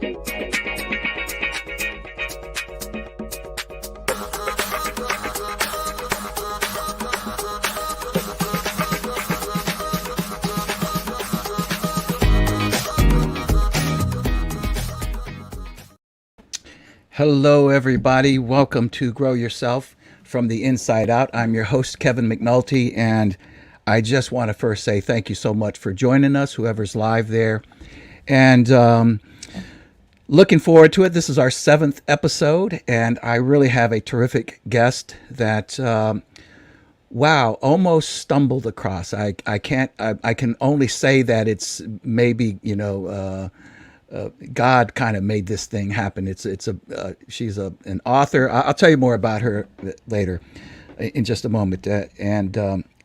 Hello, everybody. Welcome to Grow Yourself from the Inside Out. I'm your host, Kevin McNulty, and I just want to first say thank you so much for joining us, whoever's live there. And looking forward to it. This is our 7th episode, and I really have a terrific guest that, wow, almost stumbled across. I can only say that it's maybe, God kind of made this thing happen. She's an author. I'll tell you more about her later, in just a moment, and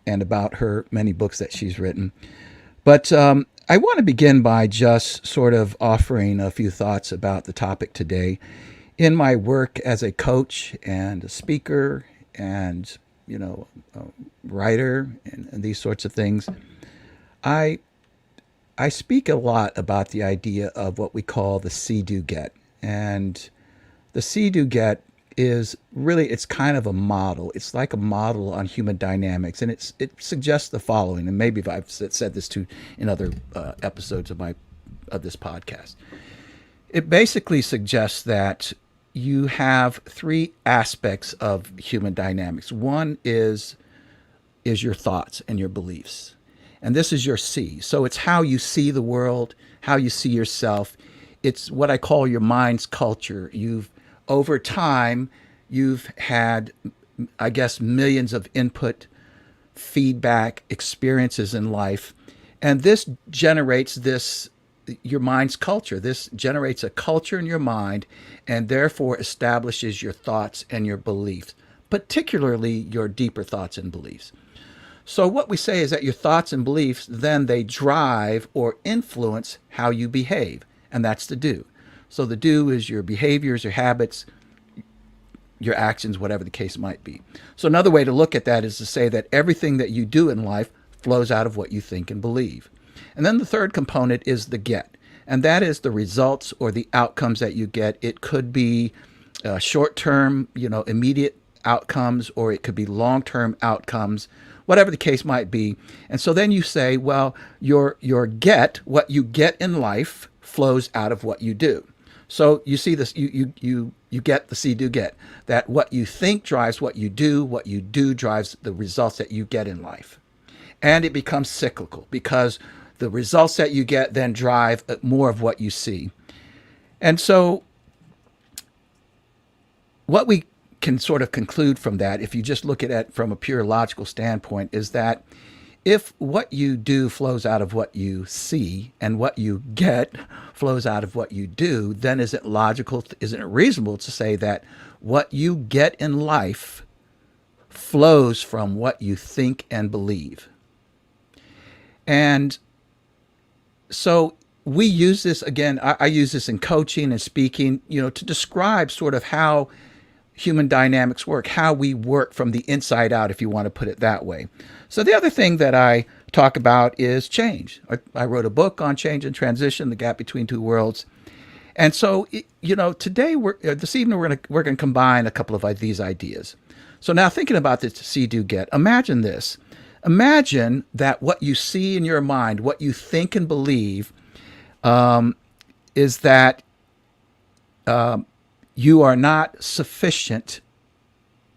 about her many books that she's written. But I want to begin by just sort of offering a few thoughts about the topic today. In my work as a coach and a speaker and a writer and these sorts of things, I speak a lot about the idea of what we call the see-do-get. And the see-do-get is really, it's kind of a model. It's like a model on human dynamics. And it suggests the following, and maybe if I've said this in other episodes of this podcast. It basically suggests that you have 3 aspects of human dynamics. One is your thoughts and your beliefs. And this is your see. So it's how you see the world, how you see yourself. It's what I call your mind's culture. Over time, you've had, I guess, millions of input, feedback, experiences in life. And this generates your mind's culture. This generates a culture in your mind and therefore establishes your thoughts and your beliefs, particularly your deeper thoughts and beliefs. So what we say is that your thoughts and beliefs, then they drive or influence how you behave. And that's the do. So the do is your behaviors, your habits, your actions, whatever the case might be. So another way to look at that is to say that everything that you do in life flows out of what you think and believe. And then the third component is the get. And that is the results or the outcomes that you get. It could be short-term, immediate outcomes, or it could be long-term outcomes, whatever the case might be. And so then you say, well, your get, what you get in life, flows out of what you do. So you see this, you get the see-do-get, that what you think drives what you do drives the results that you get in life. And it becomes cyclical because the results that you get then drive more of what you see. And so what we can sort of conclude from that, if you just look at it from a pure logical standpoint, is that if what you do flows out of what you see and what you get flows out of what you do, then isn't it reasonable to say that what you get in life flows from what you think and believe? And so we use this, again, I use this in coaching and speaking, to describe sort of how human dynamics work, how we work from the inside out, if you want to put it that way. So the other thing that I talk about is change. I wrote a book on change and transition, the gap between two worlds. And so, today, this evening, we're going to combine a couple of these ideas. So now thinking about this see-do-get, imagine this. Imagine that what you see in your mind, what you think and believe, is that you are not sufficient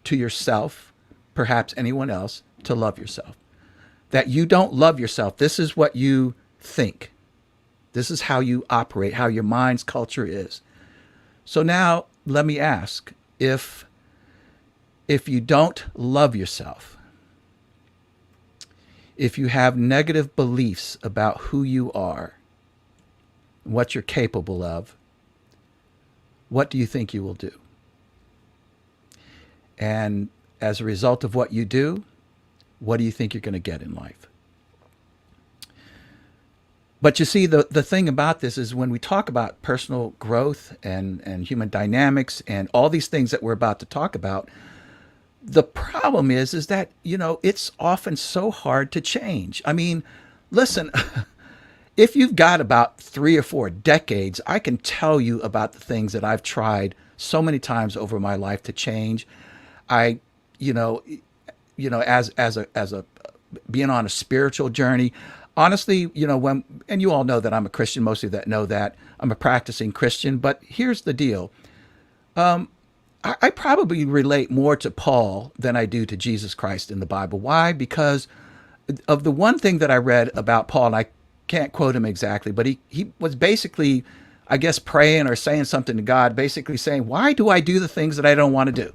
to yourself, perhaps anyone else, to love yourself. That you don't love yourself. This is what you think. This is how you operate, how your mind's culture is. So now let me ask, if you don't love yourself, if you have negative beliefs about who you are, what you're capable of, what do you think you will do? And as a result of what you do, what do you think you're going to get in life? But you see, the thing about this is when we talk about personal growth and human dynamics and all these things that we're about to talk about, the problem is that, it's often so hard to change. I mean, listen, if you've got about 3 or 4 decades, I can tell you about the things that I've tried so many times over my life to change. I, you know, as a being on a spiritual journey. Honestly, when and you all know that I'm a Christian. Most of you that know that I'm a practicing Christian. But here's the deal: I probably relate more to Paul than I do to Jesus Christ in the Bible. Why? Because of the one thing that I read about Paul, and I can't quote him exactly, but he was basically, I guess, praying or saying something to God, basically saying, "Why do I do the things that I don't want to do?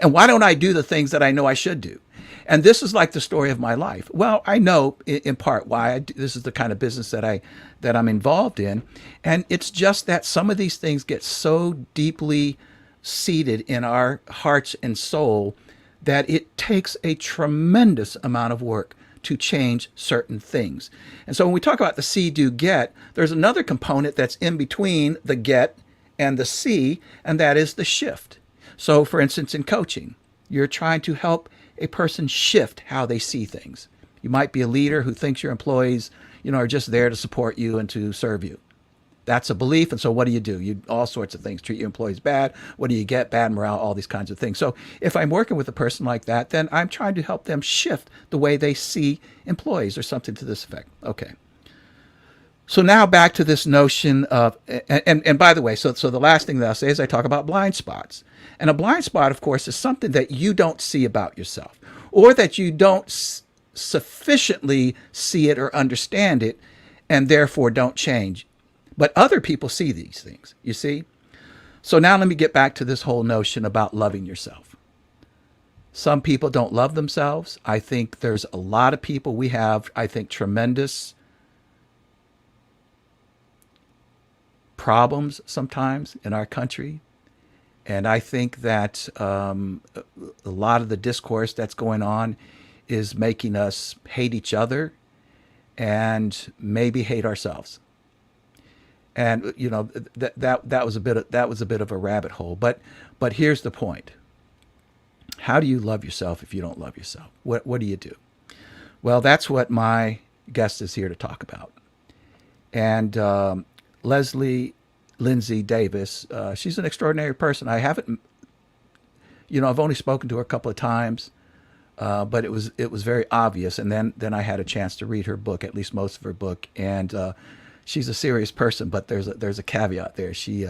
And why don't I do the things that I know I should do?" And this is like the story of my life. Well, I know in part why this is the kind of business that I'm involved in, and it's just that some of these things get so deeply seated in our hearts and soul that it takes a tremendous amount of work to change certain things. And so when we talk about the see, do, get, there's another component that's in between the get and the see, and that is the shift. So, for instance, in coaching, you're trying to help a person shift how they see things. You might be a leader who thinks your employees, are just there to support you and to serve you. That's a belief. And so what do? You all sorts of things. Treat your employees bad. What do you get? Bad morale, all these kinds of things. So if I'm working with a person like that, then I'm trying to help them shift the way they see employees or something to this effect. Okay. So now back to this notion of, and by the way, so the last thing that I'll say is I talk about blind spots. And a blind spot, of course, is something that you don't see about yourself, or that you don't sufficiently see it or understand it, and therefore don't change. But other people see these things, you see? So now let me get back to this whole notion about loving yourself. Some people don't love themselves. I think there's a lot of people, we have, I think, tremendous problems sometimes in our country. And I think that a lot of the discourse that's going on is making us hate each other and maybe hate ourselves. And that was a bit of a rabbit hole. But here's the point: how do you love yourself if you don't love yourself? What do you do? Well, that's what my guest is here to talk about. And Leslie Lindsay Davis, she's an extraordinary person. I haven't, I've only spoken to her a couple of times, but it was very obvious. And then I had a chance to read her book, at least most of her book, and she's a serious person. But there's a caveat there. She's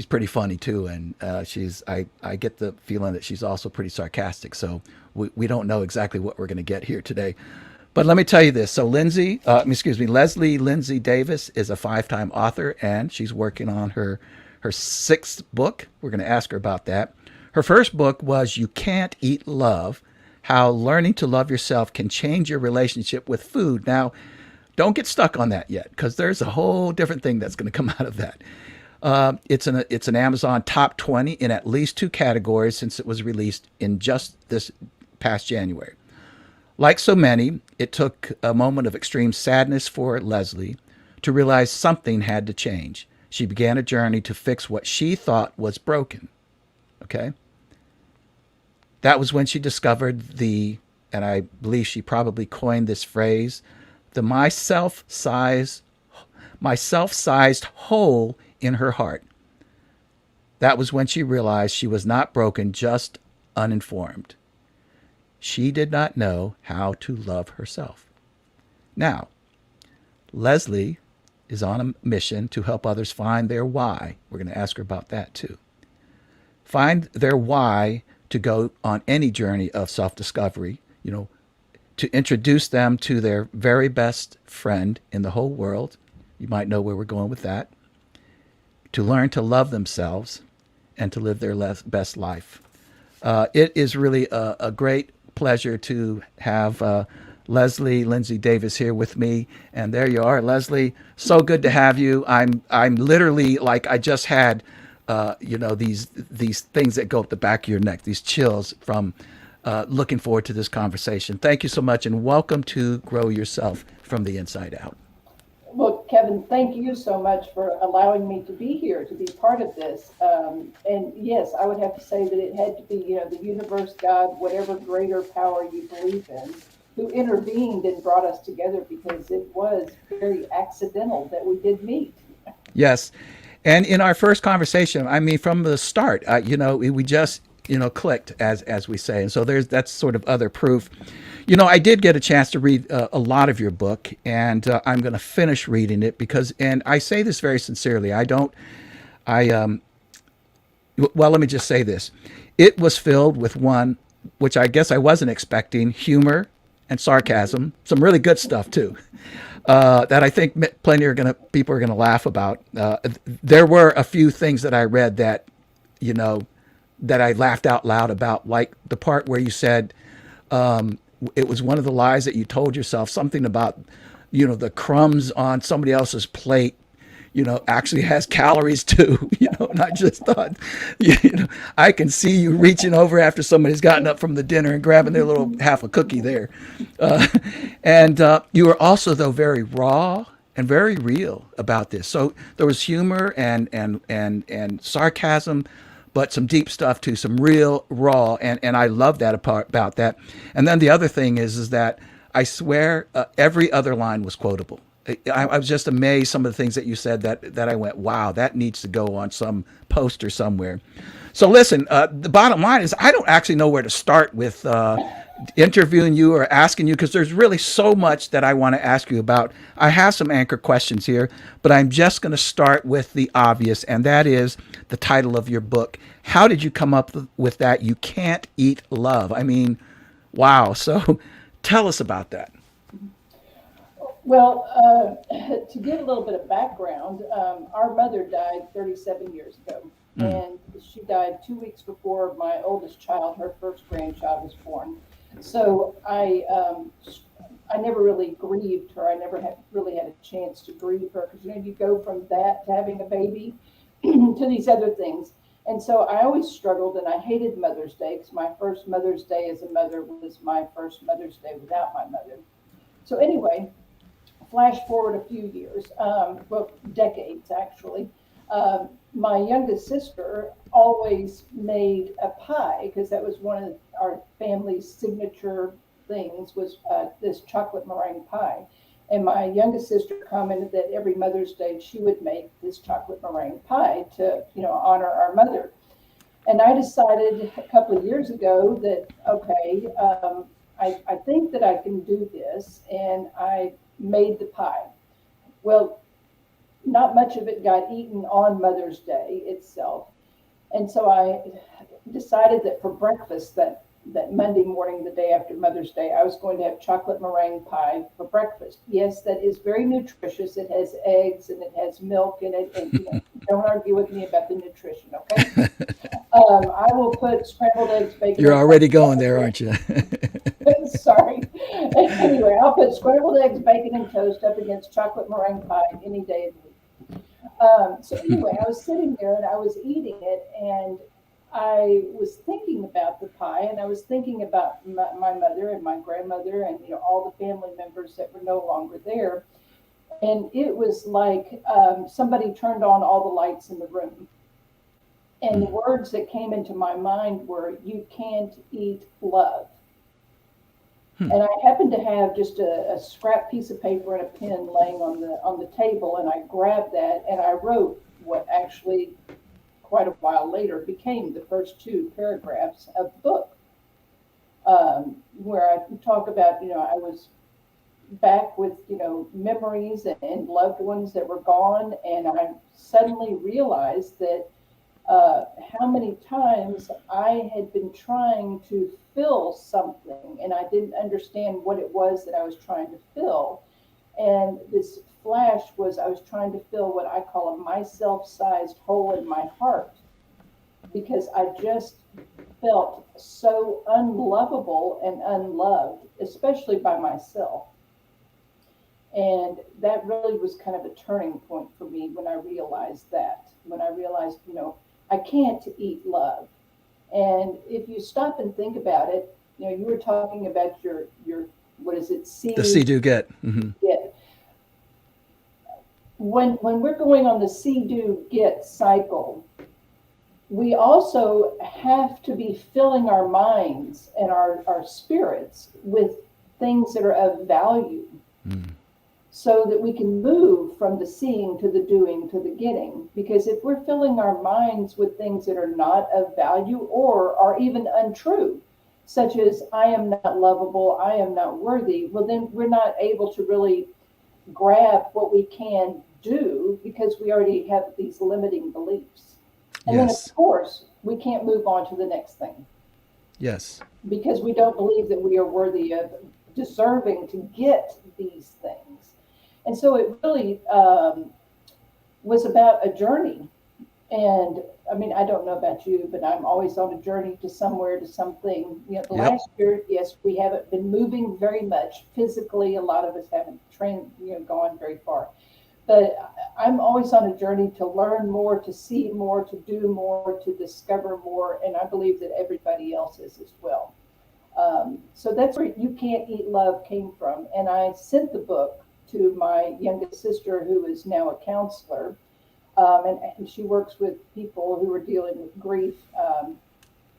pretty funny too, and I get the feeling that she's also pretty sarcastic. So we don't know exactly what we're going to get here today. But let me tell you this. So Leslie Lindsay Davis is a 5-time author, and she's working on her 6th book. We're going to ask her about that. Her first book was You Can't Eat Love: How Learning to Love Yourself Can Change Your Relationship with Food. Now, don't get stuck on that yet, because there's a whole different thing that's going to come out of that. It's an Amazon top 20 in at least 2 categories since it was released in just this past January. Like so many, it took a moment of extreme sadness for Leslie to realize something had to change. She began a journey to fix what she thought was broken. Okay? That was when she discovered and I believe she probably coined this phrase, the my self-sized hole in her heart. That was when she realized she was not broken, just uninformed. She did not know how to love herself. Now, Leslie is on a mission to help others find their why. We're going to ask her about that too. Find their why to go on any journey of self-discovery, to introduce them to their very best friend in the whole world. You might know where we're going with that. To learn to love themselves and to live their best life. It is really a great pleasure to have Leslie Lindsay Davis here with me. And there you are, Leslie. So good to have you. I'm literally like I just had these things that go up the back of your neck, these chills from looking forward to this conversation. Thank you so much, and welcome to Grow Yourself from the Inside Out. Well, Kevin, thank you so much for allowing me to be here, to be part of this. And yes, I would have to say that it had to be, the universe, God, whatever greater power you believe in, who intervened and brought us together, because it was very accidental that we did meet. Yes. And in our first conversation, I mean, from the start, we just, clicked, as we say. And so that's sort of other proof. I did get a chance to read a lot of your book, and I'm going to finish reading it and I say this very sincerely. I, well, let me just say this. It was filled with one, which I guess I wasn't expecting, humor and sarcasm, some really good stuff too. That I think plenty people are gonna laugh about. There were a few things that I read that, you know, that I laughed out loud about, like the part where you said it was one of the lies that you told yourself, something about, the crumbs on somebody else's plate, actually has calories too. And I just thought, I can see you reaching over after somebody's gotten up from the dinner and grabbing their little half a cookie there. Uh, and you were also, though, very raw and very real about this. So there was humor and sarcasm, but some deep stuff too, some real raw. And I love that about that. And then the other thing is that I swear every other line was quotable. I was just amazed some of the things that you said that I went, wow, that needs to go on some poster somewhere. So listen, the bottom line is I don't actually know where to start with interviewing you or asking you, because there's really so much that I want to ask you about. I have some anchor questions here, but I'm just going to start with the obvious, and that is the title of your book. How did you come up with that? You Can't Eat Love. I mean, wow. So tell us about that. Well, to give a little bit of background, our mother died 37 years ago, Mm. and she died 2 weeks before my oldest child, her first grandchild, was born. So I never really grieved her. I never really had a chance to grieve her, because you go from that to having a baby to these other things. And so I always struggled, and I hated Mother's Day, because my first Mother's Day as a mother was my first Mother's Day without my mother. So anyway, flash forward a few years, well, decades actually. My youngest sister always made a pie, because that was one of our family's signature things, was this chocolate meringue pie. And my youngest sister commented that every Mother's Day she would make this chocolate meringue pie to, honor our mother. And I decided a couple of years ago that, okay, I think that I can do this. And I made the pie. Well, not much of it got eaten on Mother's Day itself. And so I decided that for breakfast, that Monday morning, the day after Mother's Day, I was going to have chocolate meringue pie for breakfast. Yes, that is very nutritious. It has eggs and it has milk in it. And don't argue with me about the nutrition, okay? I will put scrambled eggs, bacon. You're already going there, aren't you? Sorry. Anyway, I'll put scrambled eggs, bacon, and toast up against chocolate meringue pie any day of the week. So anyway, I was sitting there and I was eating it, and I was thinking about the pie, and I was thinking about my mother and my grandmother, and all the family members that were no longer there. And it was like somebody turned on all the lights in the room. And the words that came into my mind were, "You can't eat love." And I happened to have just a scrap piece of paper and a pen laying on the table, and I grabbed that and I wrote what actually, quite a while later, became the first two paragraphs of the book, where I talk about, I was back with, memories and loved ones that were gone, and I suddenly realized that how many times I had been trying to fill something, and I didn't understand what it was that I was trying to fill. And this flash was, I was trying to fill what I call a myself-sized hole in my heart, because I just felt so unlovable and unloved, especially by myself. And that really was kind of a turning point for me when I realized that, when I realized, I can't eat love. And if you stop and think about it, you were talking about your what is it, The see do get. Hmm. get. When we're going on the see do get cycle, we also have to be filling our minds and our spirits with things that are of value Mm. so that we can move from the seeing to the doing to the getting. Because if we're filling our minds with things that are not of value or are even untrue, such as I am not lovable, I am not worthy, well, then we're not able to really grab what we can do because we already have these limiting beliefs. And then, of Yes. course, we can't move on to the next thing Yes. because we don't believe that we are worthy of deserving to get these things. And so it really was about a journey. And I mean, I don't know about you, but I'm always on a journey to somewhere, to something. You know, the Yep. last year, yes, we haven't been moving very much physically. A lot of us haven't gone very far. But I'm always on a journey to learn more, to see more, to do more, to discover more. And I believe that everybody else is as well. So that's where You Can't Eat Love came from. And I sent the book to my youngest sister, who is now a counselor. And she works with people who are dealing with grief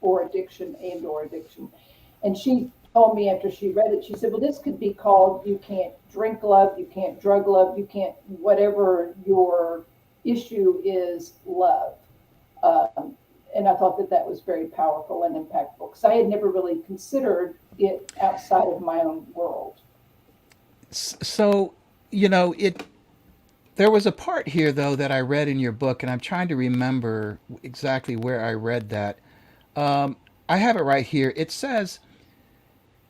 or addiction. And she told me after she read it, she said, well, this could be called You Can't Drink Love, You Can't Drug Love, You Can't, whatever your issue is, love. Um, and I thought that that was very powerful and impactful because I had never really considered it outside of my own world. So, it there was a part here though that I read in your book, and I'm trying to remember exactly where I read that. Um, I have it right here. It says,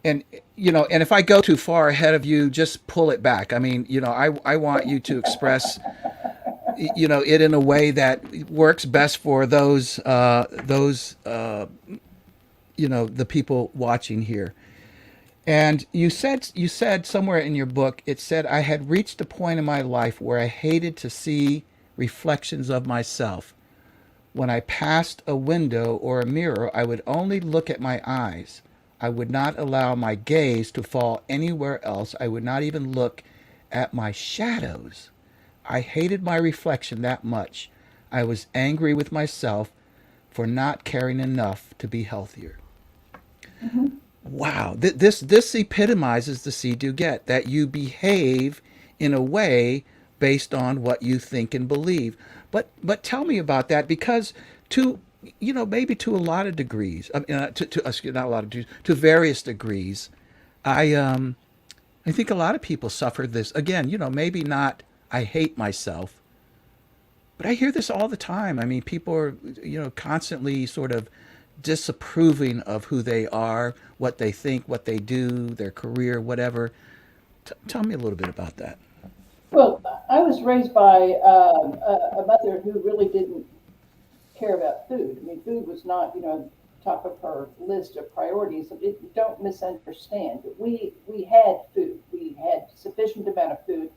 and and if I go too far ahead of you, just pull it back. I mean, I want you to express, it in a way that works best for those the people watching here. And you said somewhere in your book, it said I had reached a point in my life where I hated to see reflections of myself. When I passed a window or a mirror, I would only look at my eyes. I would not allow my gaze to fall anywhere else. I would not even look at my shadows. I hated my reflection that much. I was angry with myself for not caring enough to be healthier. Mm-hmm. Wow, this epitomizes the see do get, that you behave in a way based on what you think and believe. But tell me about that, because to maybe to a lot of degrees, I mean, not a lot of degrees, to various degrees, I I think a lot of people suffer this. Again, maybe not I hate myself, but I hear this all the time. I mean, people are, constantly sort of disapproving of who they are, what they think, what they do, their career, whatever. Tell me a little bit about that. Well, I was raised by a mother who really didn't care about food. I mean, food was not, top of her list of priorities. Don't misunderstand. We had food. We had sufficient amount of food,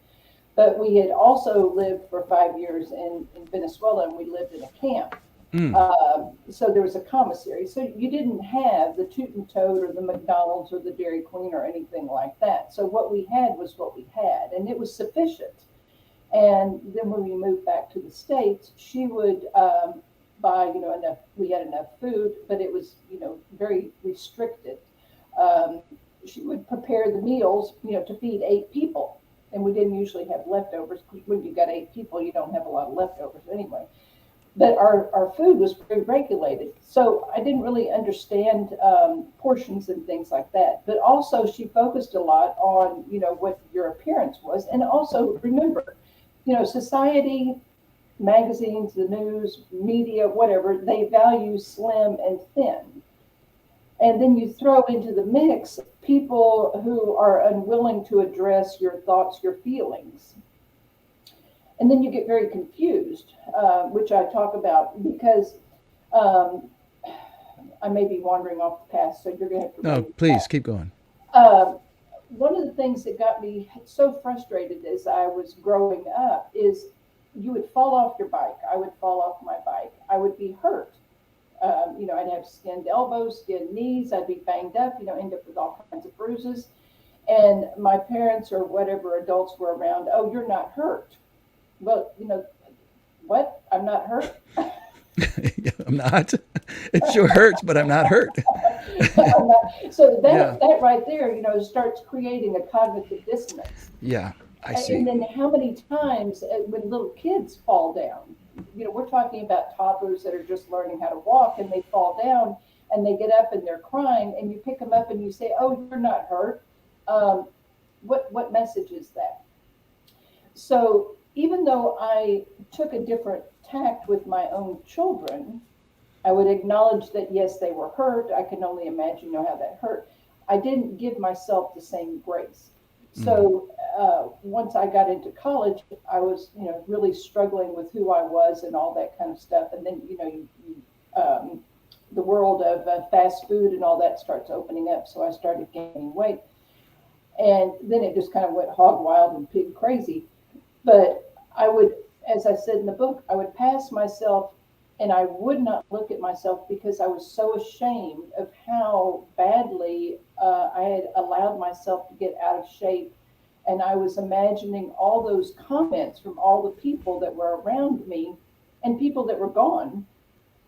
but we had also lived for 5 years in Venezuela, and we lived in a camp. Mm. So there was a commissary. So you didn't have the Toot and Toad or the McDonald's or the Dairy Queen or anything like that. So what we had was what we had, and it was sufficient. And then when we moved back to the States, she would buy, enough, we had enough food, but it was, very restricted. Um, she would prepare the meals, to feed 8 people. And we didn't usually have leftovers. When you got 8 people, you don't have a lot of leftovers anyway. But our food was very regulated. So I didn't really understand portions and things like that. But also, she focused a lot on, what your appearance was. And also, remember, society, magazines, the news, media, whatever, they value slim and thin. And then you throw into the mix people who are unwilling to address your thoughts, your feelings. And then you get very confused, which I talk about because um, I may be wandering off the path, so you're going to have to No, bring me please back. keep going. Um, One of the things that got me so frustrated as I was growing up is you would fall off your bike. I would fall off my bike. I would be hurt. I'd have skinned elbows, skinned knees. I'd be banged up, end up with all kinds of bruises. And my parents or whatever adults were around, oh, you're not hurt. Well, what? I'm not hurt. I'm not. It sure hurts, but I'm not hurt. So Yeah. that right there, starts creating a cognitive dissonance. Yeah. I And see. then how many times when little kids fall down, we're talking about toddlers that are just learning how to walk and they fall down and they get up and they're crying and you pick them up and you say, "Oh, you're not hurt." Um, what message is that? So even though I took a different tact with my own children, I would acknowledge that yes, they were hurt. I can only imagine, how that hurt. I didn't give myself the same grace. Mm. So once I got into college, I was, really struggling with who I was and all that kind of stuff. And then, the world of fast food and all that starts opening up. So I started gaining weight, and then it just kind of went hog wild and pig crazy. But I would, as I said in the book, I would pass myself and I would not look at myself because I was so ashamed of how badly I had allowed myself to get out of shape. And I was imagining all those comments from all the people that were around me and people that were gone,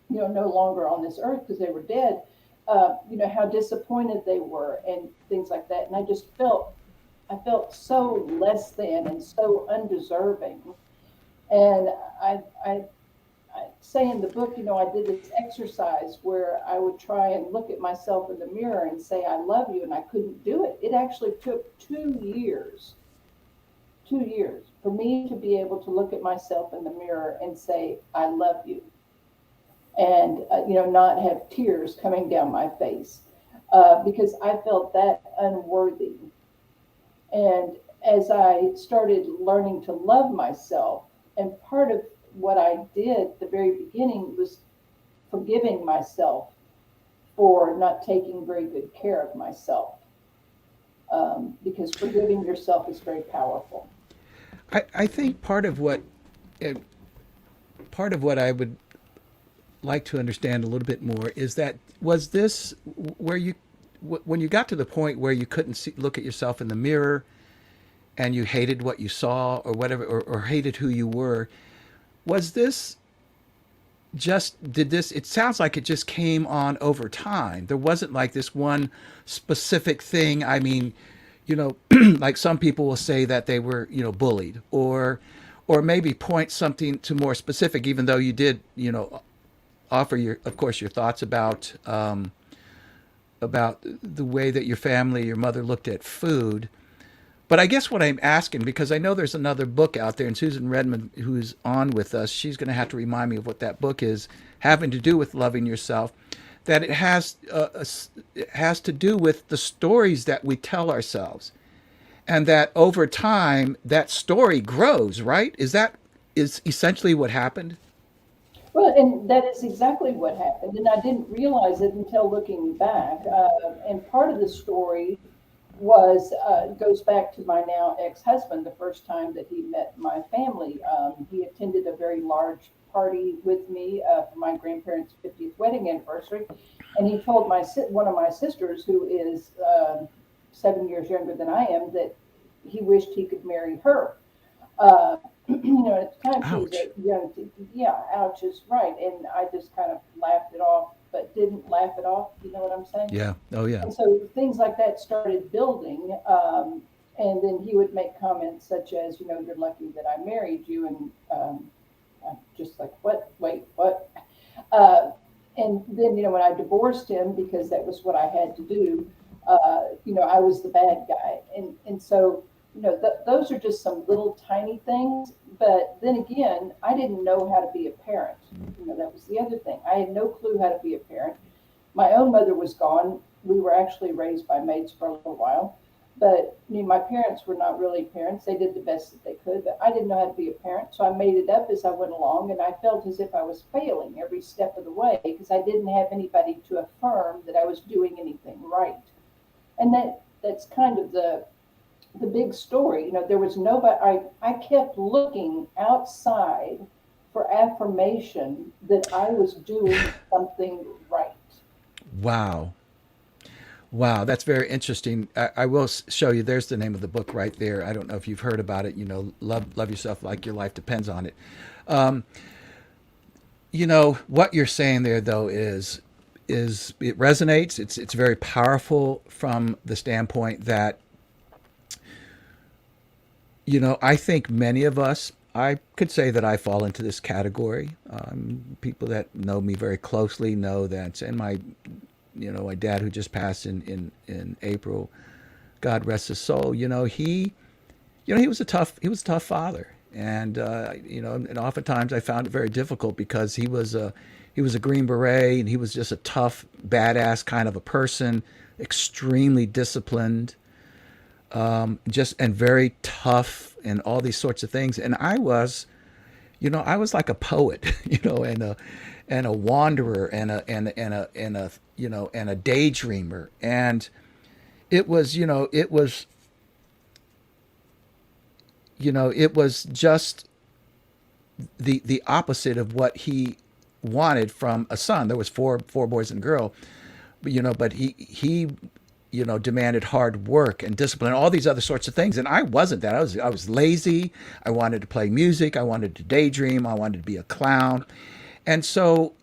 no longer on this earth because they were dead, how disappointed they were and things like that. And I felt so less than and so undeserving. And I say in the book, I did this exercise where I would try and look at myself in the mirror and say, "I love you," and I couldn't do it. It actually took 2 years for me to be able to look at myself in the mirror and say, "I love you," and, not have tears coming down my face because I felt that unworthy. And as I started learning to love myself, and part of what I did at the very beginning was forgiving myself for not taking very good care of myself, because forgiving yourself is very powerful. I think uh, part of what I would like to understand a little bit more is that was this where when you got to the point where you couldn't look at yourself in the mirror and you hated what you saw or whatever, or hated who you were, was this just did this it sounds like it just came on over time. There wasn't like this one specific thing. I mean, like some people will say that they were, bullied, or maybe point something to more specific, even though you did, offer your, of course, your thoughts about the way that your family, your mother looked at food. But I guess what I'm asking, because I know there's another book out there, and Susan Redmond, who's on with us, she's going to have to remind me of what that book is, having to do with loving yourself. That it has to do with the stories that we tell ourselves, and that over time that story grows. Right? Is essentially what happened? Well, and that is exactly what happened. And I didn't realize it until looking back. And part of the story goes back to my now ex-husband. The first time that he met my family, he attended a very large party with me for my grandparents' 50th wedding anniversary, and he told one of my sisters, who is 7 years younger than I am, that he wished he could marry her. Uh, at the time she was Ouch. a young, yeah, ouch is right. And I just kind of laughed it off, but didn't laugh it off. You know what I'm saying? Yeah. Oh yeah. And so things like that started building. And then he would make comments such as, "You're lucky that I married you." And I'm just like, what? Wait, what? Uh, and then, when I divorced him, because that was what I had to do, I was the bad guy. And so, those are just some little tiny things. But then again, I didn't know how to be a parent. That was the other thing. I had no clue how to be a parent. My own mother was gone. We were actually raised by maids for a little while. But my parents were not really parents. They did the best that they could, but I didn't know how to be a parent. So I made it up as I went along, and I felt as if I was failing every step of the way because I didn't have anybody to affirm that I was doing anything right. And that's kind of the big story. There was nobody. I kept looking outside for affirmation that I was doing something right. Wow. Wow, that's very interesting. I will show you. There's the name of the book right there. I don't know if you've heard about it. Love yourself like your life depends on it. Um, What you're saying there though is it resonates. It's very powerful from the standpoint that I think many of us, I could say that I fall into this category. People that know me very closely know that, and my dad who just passed in April, God rest his soul. He was a tough father, and and oftentimes I found it very difficult because he was a Green Beret, and he was just a tough, badass kind of a person, extremely disciplined, just and very tough, and all these sorts of things. And I was like a poet, and a wanderer, and a daydreamer, and it was just the opposite of what he wanted from a son. There was four boys and a girl, but he demanded hard work and discipline, all these other sorts of things. And I wasn't that. I was lazy. I wanted to play music. I wanted to daydream. I wanted to be a clown. And so,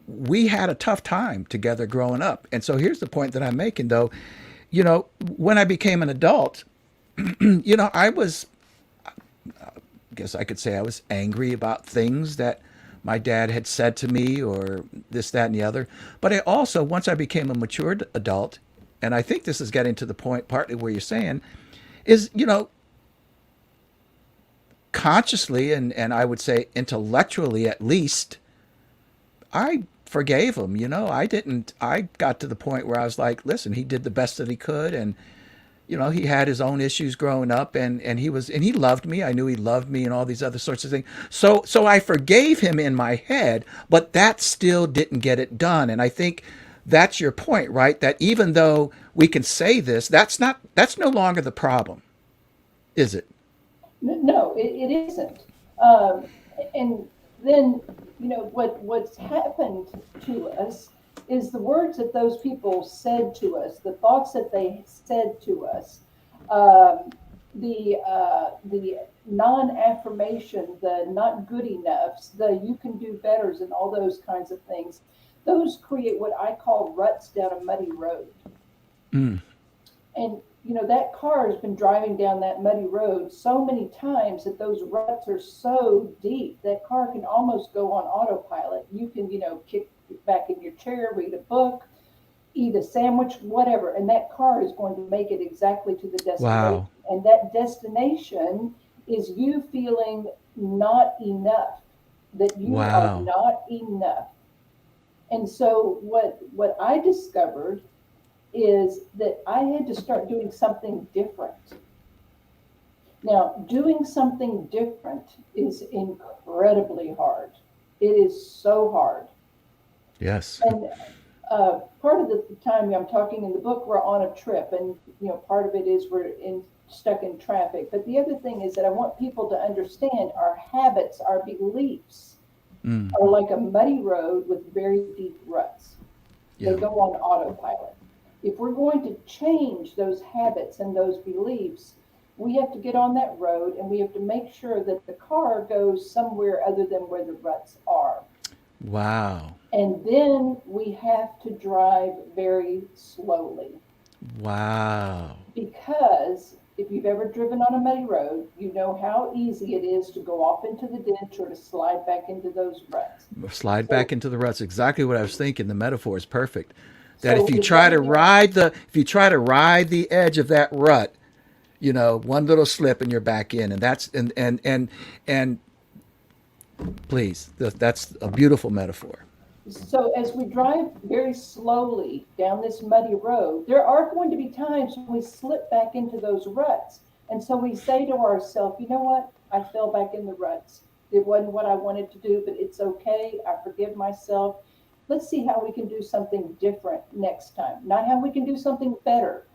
we had a tough time together growing up. And so here's the point that I'm making though. When I became an adult, I was, I guess I could say I was angry about things that my dad had said to me, or this, that, and the other. But I also, once I became a matured adult, and I think this is getting to the point partly where you're saying, is, consciously, and I would say intellectually at least, I forgave him. I got to the point where I was like, listen, he did the best that he could. And he had his own issues growing up, and he loved me. I knew he loved me, and all these other sorts of things. So I forgave him in my head, but that still didn't get it done. And I think that's your point, right? That even though we can say this, that's no longer the problem, is it? No, it isn't. Um, and then, what's happened to us is the words that those people said to us, the thoughts that they said to us, um, the non-affirmation, the not good enoughs, the you can do betters, and all those kinds of things. Those create what I call ruts down a muddy road. Mm. And that car has been driving down that muddy road so many times that those ruts are so deep that car can almost go on autopilot. You can, kick back in your chair, read a book, eat a sandwich, whatever, and that car is going to make it exactly to the destination. Wow. And that destination is you feeling not enough, that you are Wow. not enough. And so what I discovered is that I had to start doing something different. Now, doing something different is incredibly hard. It is so hard. Yes. And part of the time I'm talking in the book, we're on a trip, and part of it is we're stuck in traffic. But the other thing is that I want people to understand our habits, our beliefs Mm. are like a muddy road with very deep ruts. They Yeah. go on autopilot. If we're going to change those habits and those beliefs, we have to get on that road, and we have to make sure that the car goes somewhere other than where the ruts are. Wow. And then we have to drive very slowly, Wow. because if you've ever driven on a muddy road, you know how easy it is to go off into the ditch or to slide back into those ruts. Slide back So, into the ruts. Exactly what I was thinking. The metaphor is perfect. That so if you try to ride the edge of that rut, one little slip and you're back in. And and please, that's a beautiful metaphor. So as we drive very slowly down this muddy road, there are going to be times when we slip back into those ruts. And so we say to ourselves, you know what? I fell back in the ruts. It wasn't what I wanted to do, but it's okay. I forgive myself. Let's see how we can do something different next time. Not how we can do something better.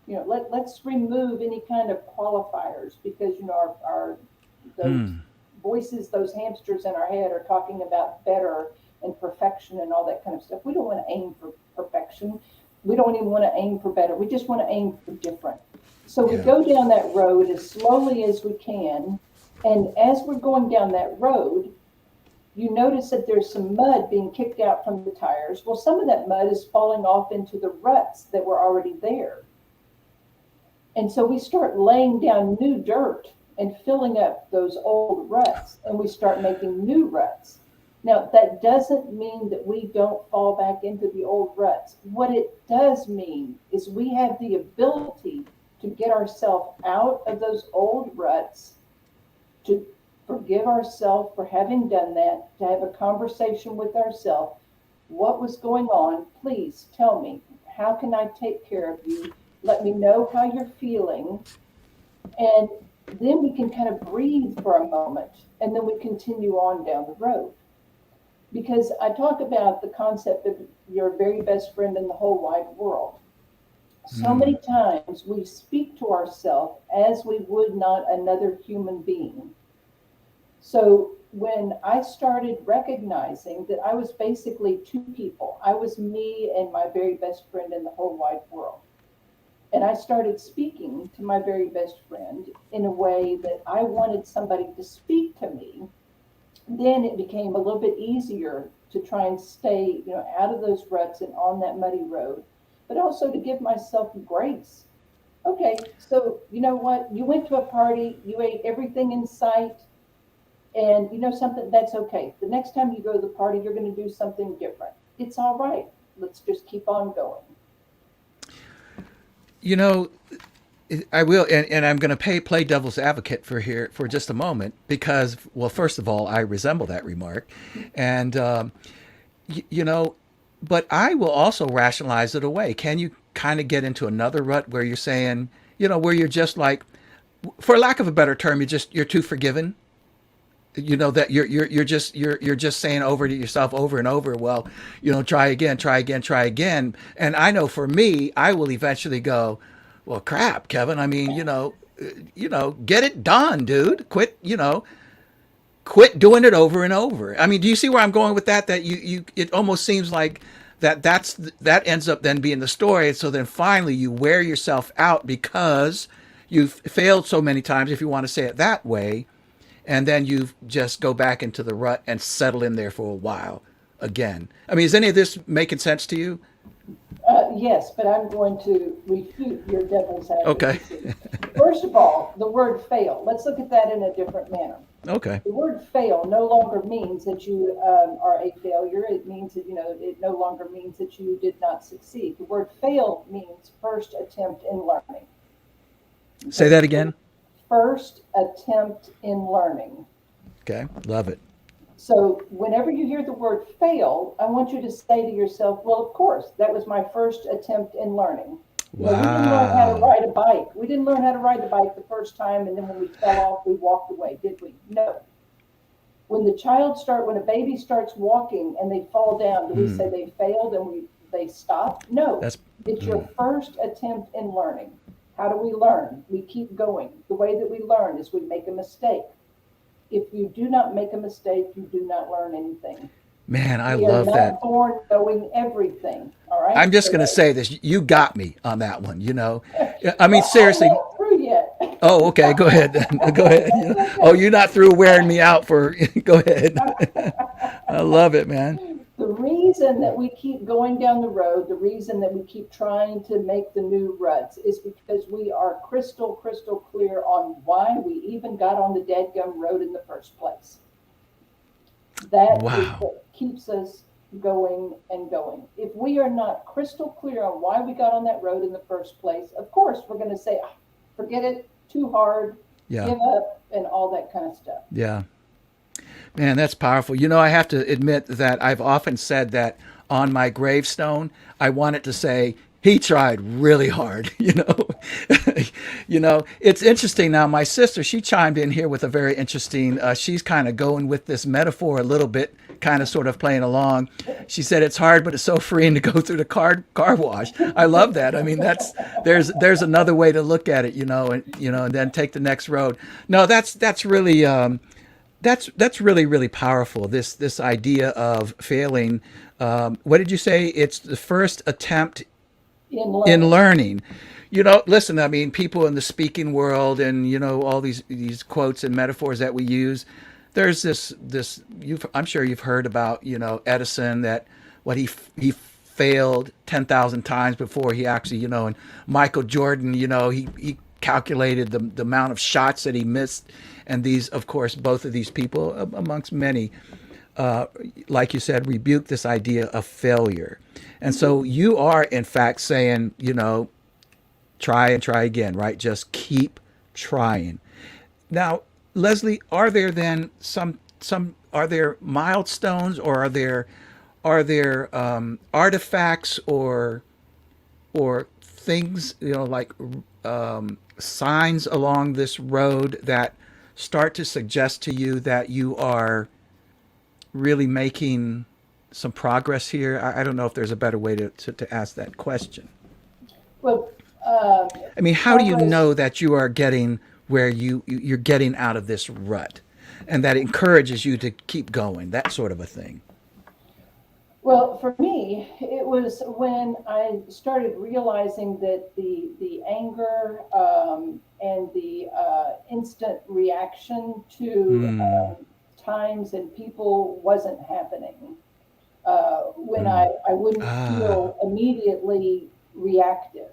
Let's remove any kind of qualifiers, because our those Mm. voices, those hamsters in our head are talking about better and perfection and all that kind of stuff. We don't want to aim for perfection. We don't even want to aim for better. We just want to aim for different. So we Yeah. go down that road as slowly as we can. And as we're going down that road, you notice that there's some mud being kicked out from the tires. Well, some of that mud is falling off into the ruts that were already there. And so we start laying down new dirt and filling up those old ruts, and we start making new ruts. Now, that doesn't mean that we don't fall back into the old ruts. What it does mean is we have the ability to get ourselves out of those old ruts, to forgive ourselves for having done that, to have a conversation with ourselves. What was going on? Please tell me. How can I take care of you? Let me know how you're feeling. And then we can kind of breathe for a moment, and then we continue on down the road. Because I talk about the concept of your very best friend in the whole wide world. So many times we speak to ourselves as we would not another human being. So when I started recognizing that I was basically two people, I was me and my very best friend in the whole wide world. And I started speaking to my very best friend in a way that I wanted somebody to speak to me. Then it became a little bit easier to try and stay, out of those ruts and on that muddy road, but also to give myself grace. Okay, so you know what? You went to a party, you ate everything in sight, and you know something, that's okay. The next time you go to the party, you're going to do something different. It's all right. Let's just keep on going. You know, I will, and I'm going to play devil's advocate for here for just a moment because, well, first of all, I resemble that remark, and you know, but I will also rationalize it away. Can you kind of get into another rut where you're saying, where you're just like, for lack of a better term, you're too forgiven. That you're just saying over to yourself over and over. Well, try again, try again, try again. And I know for me, I will eventually go, well, crap, Kevin. I mean, get it done, dude. Quit doing it over and over. I mean, do you see where I'm going with that? That it almost seems like that ends up then being the story. And so then finally you wear yourself out because you've failed so many times, if you want to say it that way. And then you just go back into the rut and settle in there for a while again. I mean, is any of this making sense to you? Yes, but I'm going to refute your devil's Okay. advocacy. First of all, the word fail, let's look at that in a different manner. Okay. The word fail no longer means that you are a failure. It means that, it no longer means that you did not succeed. The word fail means first attempt in learning. Say that again. First attempt in learning. Okay. Love it. So whenever you hear the word fail, I want you to say to yourself, well, of course, that was my first attempt in learning. We didn't learn how to Wow. ride a bike. We didn't learn how to ride the bike the first time, and then when we fell off, we walked away, did we? No. When a baby starts walking and they fall down, do we say they failed and they stopped? No. That's It's your first attempt in learning. How do we learn? We keep going. The way that we learn is we make a mistake. If you do not make a mistake, you do not learn anything. Man, I We are love that. not born knowing everything. All right. I'm just So going to say this. You got me on that one. I mean, well, I'm seriously. not through yet. Oh, okay. Go ahead. Go ahead. That's Oh, okay. you're not through wearing me out for. Go ahead. I love it, man. The reason that we keep going down the road, the reason that we keep trying to make the new ruts is because we are crystal clear on why we even got on the dadgum road in the first place. That is Wow. what keeps us going and going. If we are not crystal clear on why we got on that road in the first place, of course, we're going to say, "Ah, forget it, too hard, Yeah. give up," and all that kind of stuff. Yeah. Man, that's powerful. I have to admit that I've often said that on my gravestone, I want it to say, he tried really hard, it's interesting now. My sister, she chimed in here with a very interesting, she's kind of going with this metaphor a little bit, kind of sort of playing along. She said, it's hard, but it's so freeing to go through the car wash. I love that. I mean, there's another way to look at it, and then take the next road. No, that's really, that's really really powerful. This idea of failing. What did you say? It's the first attempt In in learning. learning. Listen. I mean, people in the speaking world, and all these quotes and metaphors that we use. there's this I'm sure you've heard about, Edison, that what he failed 10,000 times before he actually, and Michael Jordan, he calculated the amount of shots that he missed, and these, of course, both of these people, amongst many, uh, like you said, rebuke this idea of failure. And so you are, in fact, saying, try and try again, right? Just keep trying. Now, Leslie, are there then some are there milestones, or are there artifacts, or things, like signs along this road that start to suggest to you that you are really making some progress here? I don't know if there's a better way to ask that question. Well, um, I mean, how do you progress. know that you are getting where you're getting out of this rut, and that encourages you to keep going, that sort of a thing? Well, for me, it was when I started realizing that the anger and the instant reaction to Hmm. times and people wasn't happening. When Hmm. I wouldn't Ah. feel immediately reactive,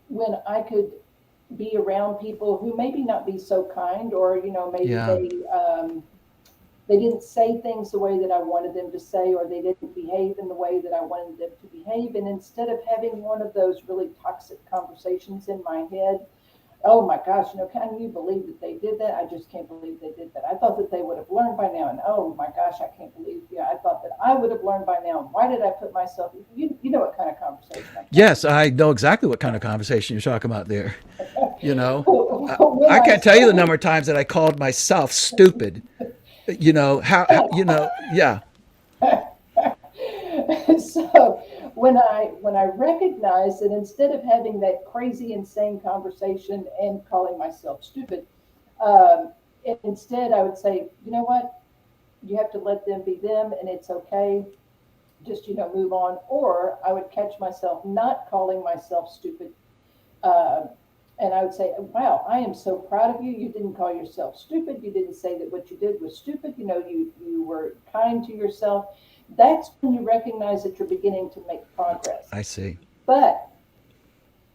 when I could be around people who maybe not be so kind, or maybe Yeah. they didn't say things the way that I wanted them to say, or they didn't behave in the way that I wanted them to behave. And instead of having one of those really toxic conversations in my head, oh my gosh, can you believe that they did that? I just can't believe they did that. I thought that they would have learned by now. And oh my gosh, I can't believe, yeah, I thought that I would have learned by now. Why did I put myself, you know what kind of conversation I'm talking Yes, I know exactly what kind of conversation you're talking about there. You know, I, about. When I I can't tell you the number started, of times that I called myself stupid. Yeah. so when I recognized that instead of having that crazy, insane conversation and calling myself stupid, um, instead I would say, you know what? You have to let them be them, and it's okay. Just move on. Or I would catch myself not calling myself stupid, uh, and I would say, "Wow, I am so proud of you. You didn't call yourself stupid. You didn't say that what you did was stupid. You were kind to yourself." That's when you recognize that you're beginning to make progress. I see. But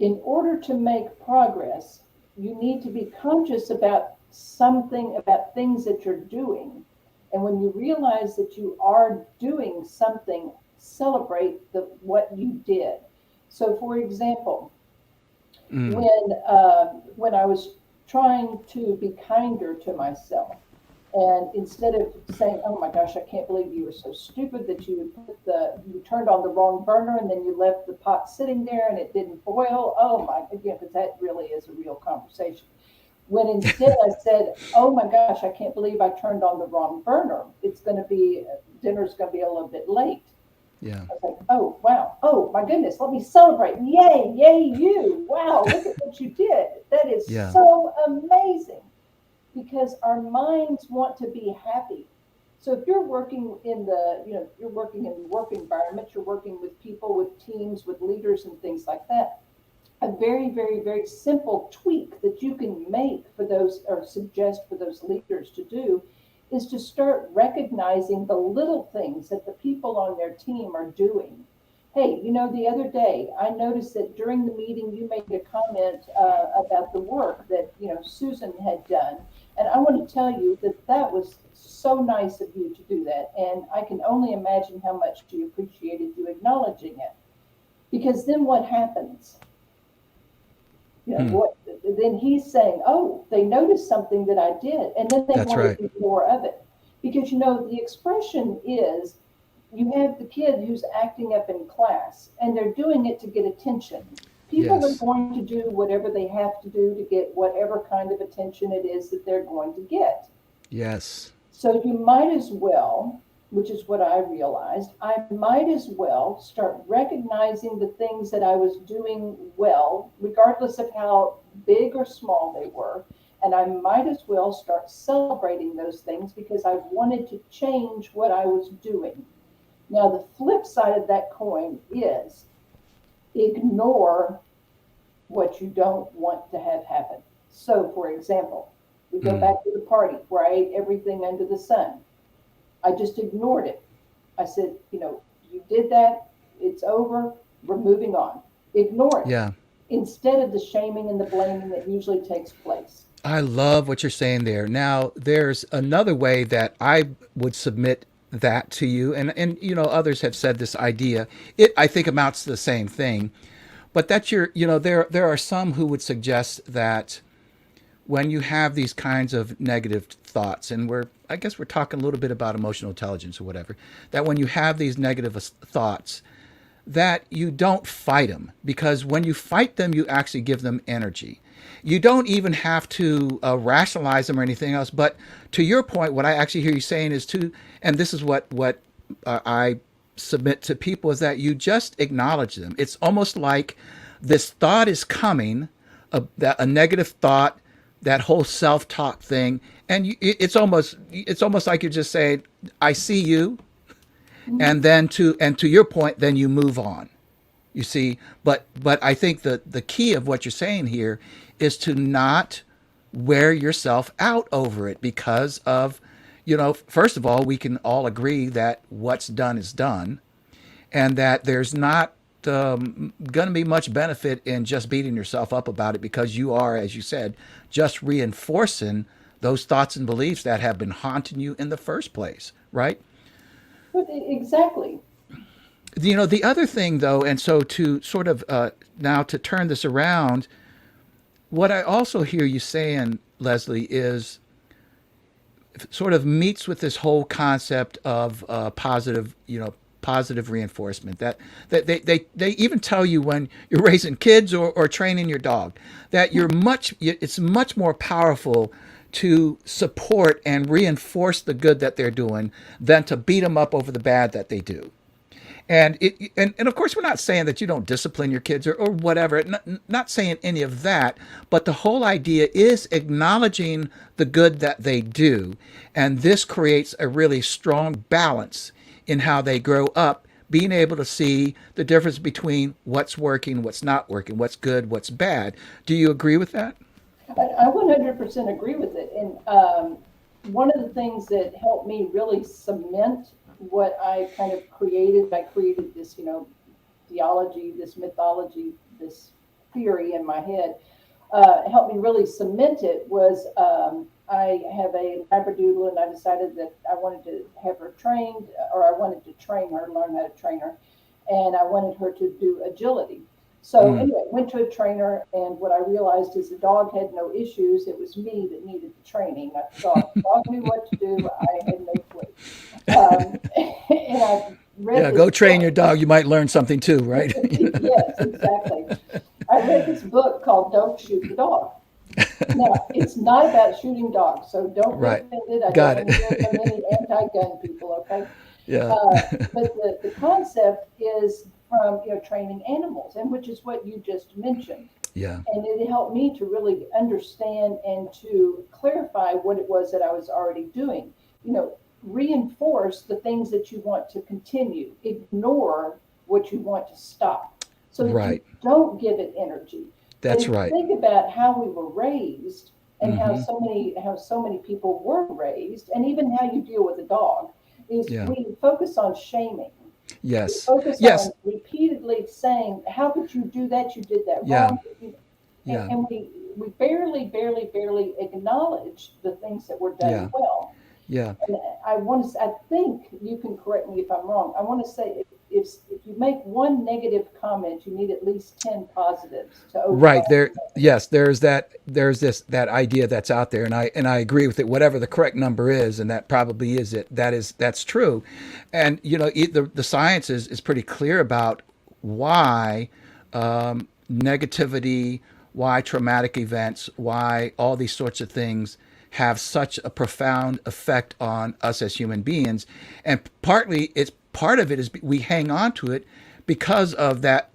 in order to make progress, you need to be conscious about something, about things that you're doing. And when you realize that you are doing something, celebrate what you did. So, for example, Mm. when I was trying to be kinder to myself, and instead of saying, "Oh my gosh, I can't believe you were so stupid that you turned on the wrong burner and then you left the pot sitting there and it didn't boil." Oh my, again, because that really is a real conversation. When instead I said, "Oh my gosh, I can't believe I turned on the wrong burner. It's going to be dinner's going to be a little bit late." Yeah. I was like, "Oh, wow. Oh, my goodness. Let me celebrate. Yay, yay, you. Wow, look at what you did. That is Yeah. so amazing." Because our minds want to be happy. So if you're working you're working in work environments, you're working with people, with teams, with leaders and things like that. A very, very, very simple tweak that you can make for those or suggest for those leaders to do is to start recognizing the little things that the people on their team are doing. Hey, the other day I noticed that during the meeting you made a comment about the work that Susan had done, and I want to tell you that that was so nice of you to do that, and I can only imagine how much she appreciated you acknowledging it. Because then what happens? Hmm. What then he's saying, "Oh, they noticed something that I did," and then they That's want right. to do more of it. Because the expression is, you have the kid who's acting up in class and they're doing it to get attention. People are Yes. going to do whatever they have to do to get whatever kind of attention it is that they're going to get. Yes. So you might as well, which is what I realized, I might as well start recognizing the things that I was doing well, regardless of how big or small they were. And I might as well start celebrating those things because I wanted to change what I was doing. Now, the flip side of that coin is ignore what you don't want to have happen. So, for example, We go Mm. back to the party where I ate everything under the sun. I just ignored it. I said, you did that. It's over. We're moving on. Ignore it Yeah. instead of the shaming and the blaming that usually takes place. I love what you're saying there. Now, there's another way that I would submit that to you, and others have said this idea. It I think amounts to the same thing, but that there are some who would suggest that when you have these kinds of negative thoughts, and I guess we're talking a little bit about emotional intelligence or whatever, that when you have these negative thoughts, that you don't fight them, because when you fight them, you actually give them energy. You don't even have to rationalize them or anything else. But to your point, what I actually hear you saying is and this is what I submit to people, is that you just acknowledge them. It's almost like this thought is coming, a negative thought, that whole self-talk thing, and it's almost like you're just saying, "I see you," Mhm. and to your point, then you move on. You see, but I think the key of what you're saying here is to not wear yourself out over it, because of, first of all, we can all agree that what's done is done, and that there's not going to be much benefit in just beating yourself up about it, because you are, as you said, just reinforcing those thoughts and beliefs that have been haunting you in the first place, right? But exactly. The other thing, though, and so to sort of now to turn this around, what I also hear you saying, Leslie, is sort of meets with this whole concept of positive reinforcement. They even tell you when you're raising kids, or training your dog, that it's much more powerful to support and reinforce the good that they're doing than to beat them up over the bad that they do. And of course, we're not saying that you don't discipline your kids, or whatever. Not saying any of that. But the whole idea is acknowledging the good that they do, and this creates a really strong balance in how they grow up, being able to see the difference between what's working, what's not working, what's good, what's bad. Do you agree with that? I 100% agree with it. And one of the things that helped me really cement what I kind of created, I created this, theology, this mythology, this theory in my head, helped me really cement it was I have a Labradoodle, and I decided that I wanted to have her trained, or I wanted to train her, learn how to train her, and I wanted her to do agility. So Mm. anyway, went to a trainer, and what I realized is the dog had no issues. It was me that needed the training. I thought the dog knew what to do. I had no clue. And I read Yeah, this go train book. your dog. You might learn something too, right? Yes, exactly. I read this book called "Don't Shoot the Dog." Now, it's not about shooting dogs, so don't be Right. offended. I don't Got want to hear from it. any anti-gun people, okay? Yeah. Uh, but the concept is from training animals, and which is what you just mentioned. Yeah. And it helped me to really understand and to clarify what it was that I was already doing. Reinforce the things that you want to continue, ignore what you want to stop, so that you Right. don't give it energy. But That's if you right. think about how we were raised, and how Mm-hmm. so many people were raised, and even how you deal with a dog, is Yeah. we focus on shaming. We Yes. focus Yes. on repeatedly saying, "How could you do that? You did that Yeah. wrong." And, Yeah. and we barely acknowledge the things that were done Yeah. well. Yeah. And I think you can correct me if I'm wrong. I want to say if you make one negative comment, you need at least 10 positives to Right. overcome There, the negative. yes, there's that idea that's out there, and I agree with it, whatever the correct number is, and that probably is it. That's true. And the science is pretty clear about why negativity, why traumatic events, why all these sorts of things have such a profound effect on us as human beings. And part of it is we hang on to it because of that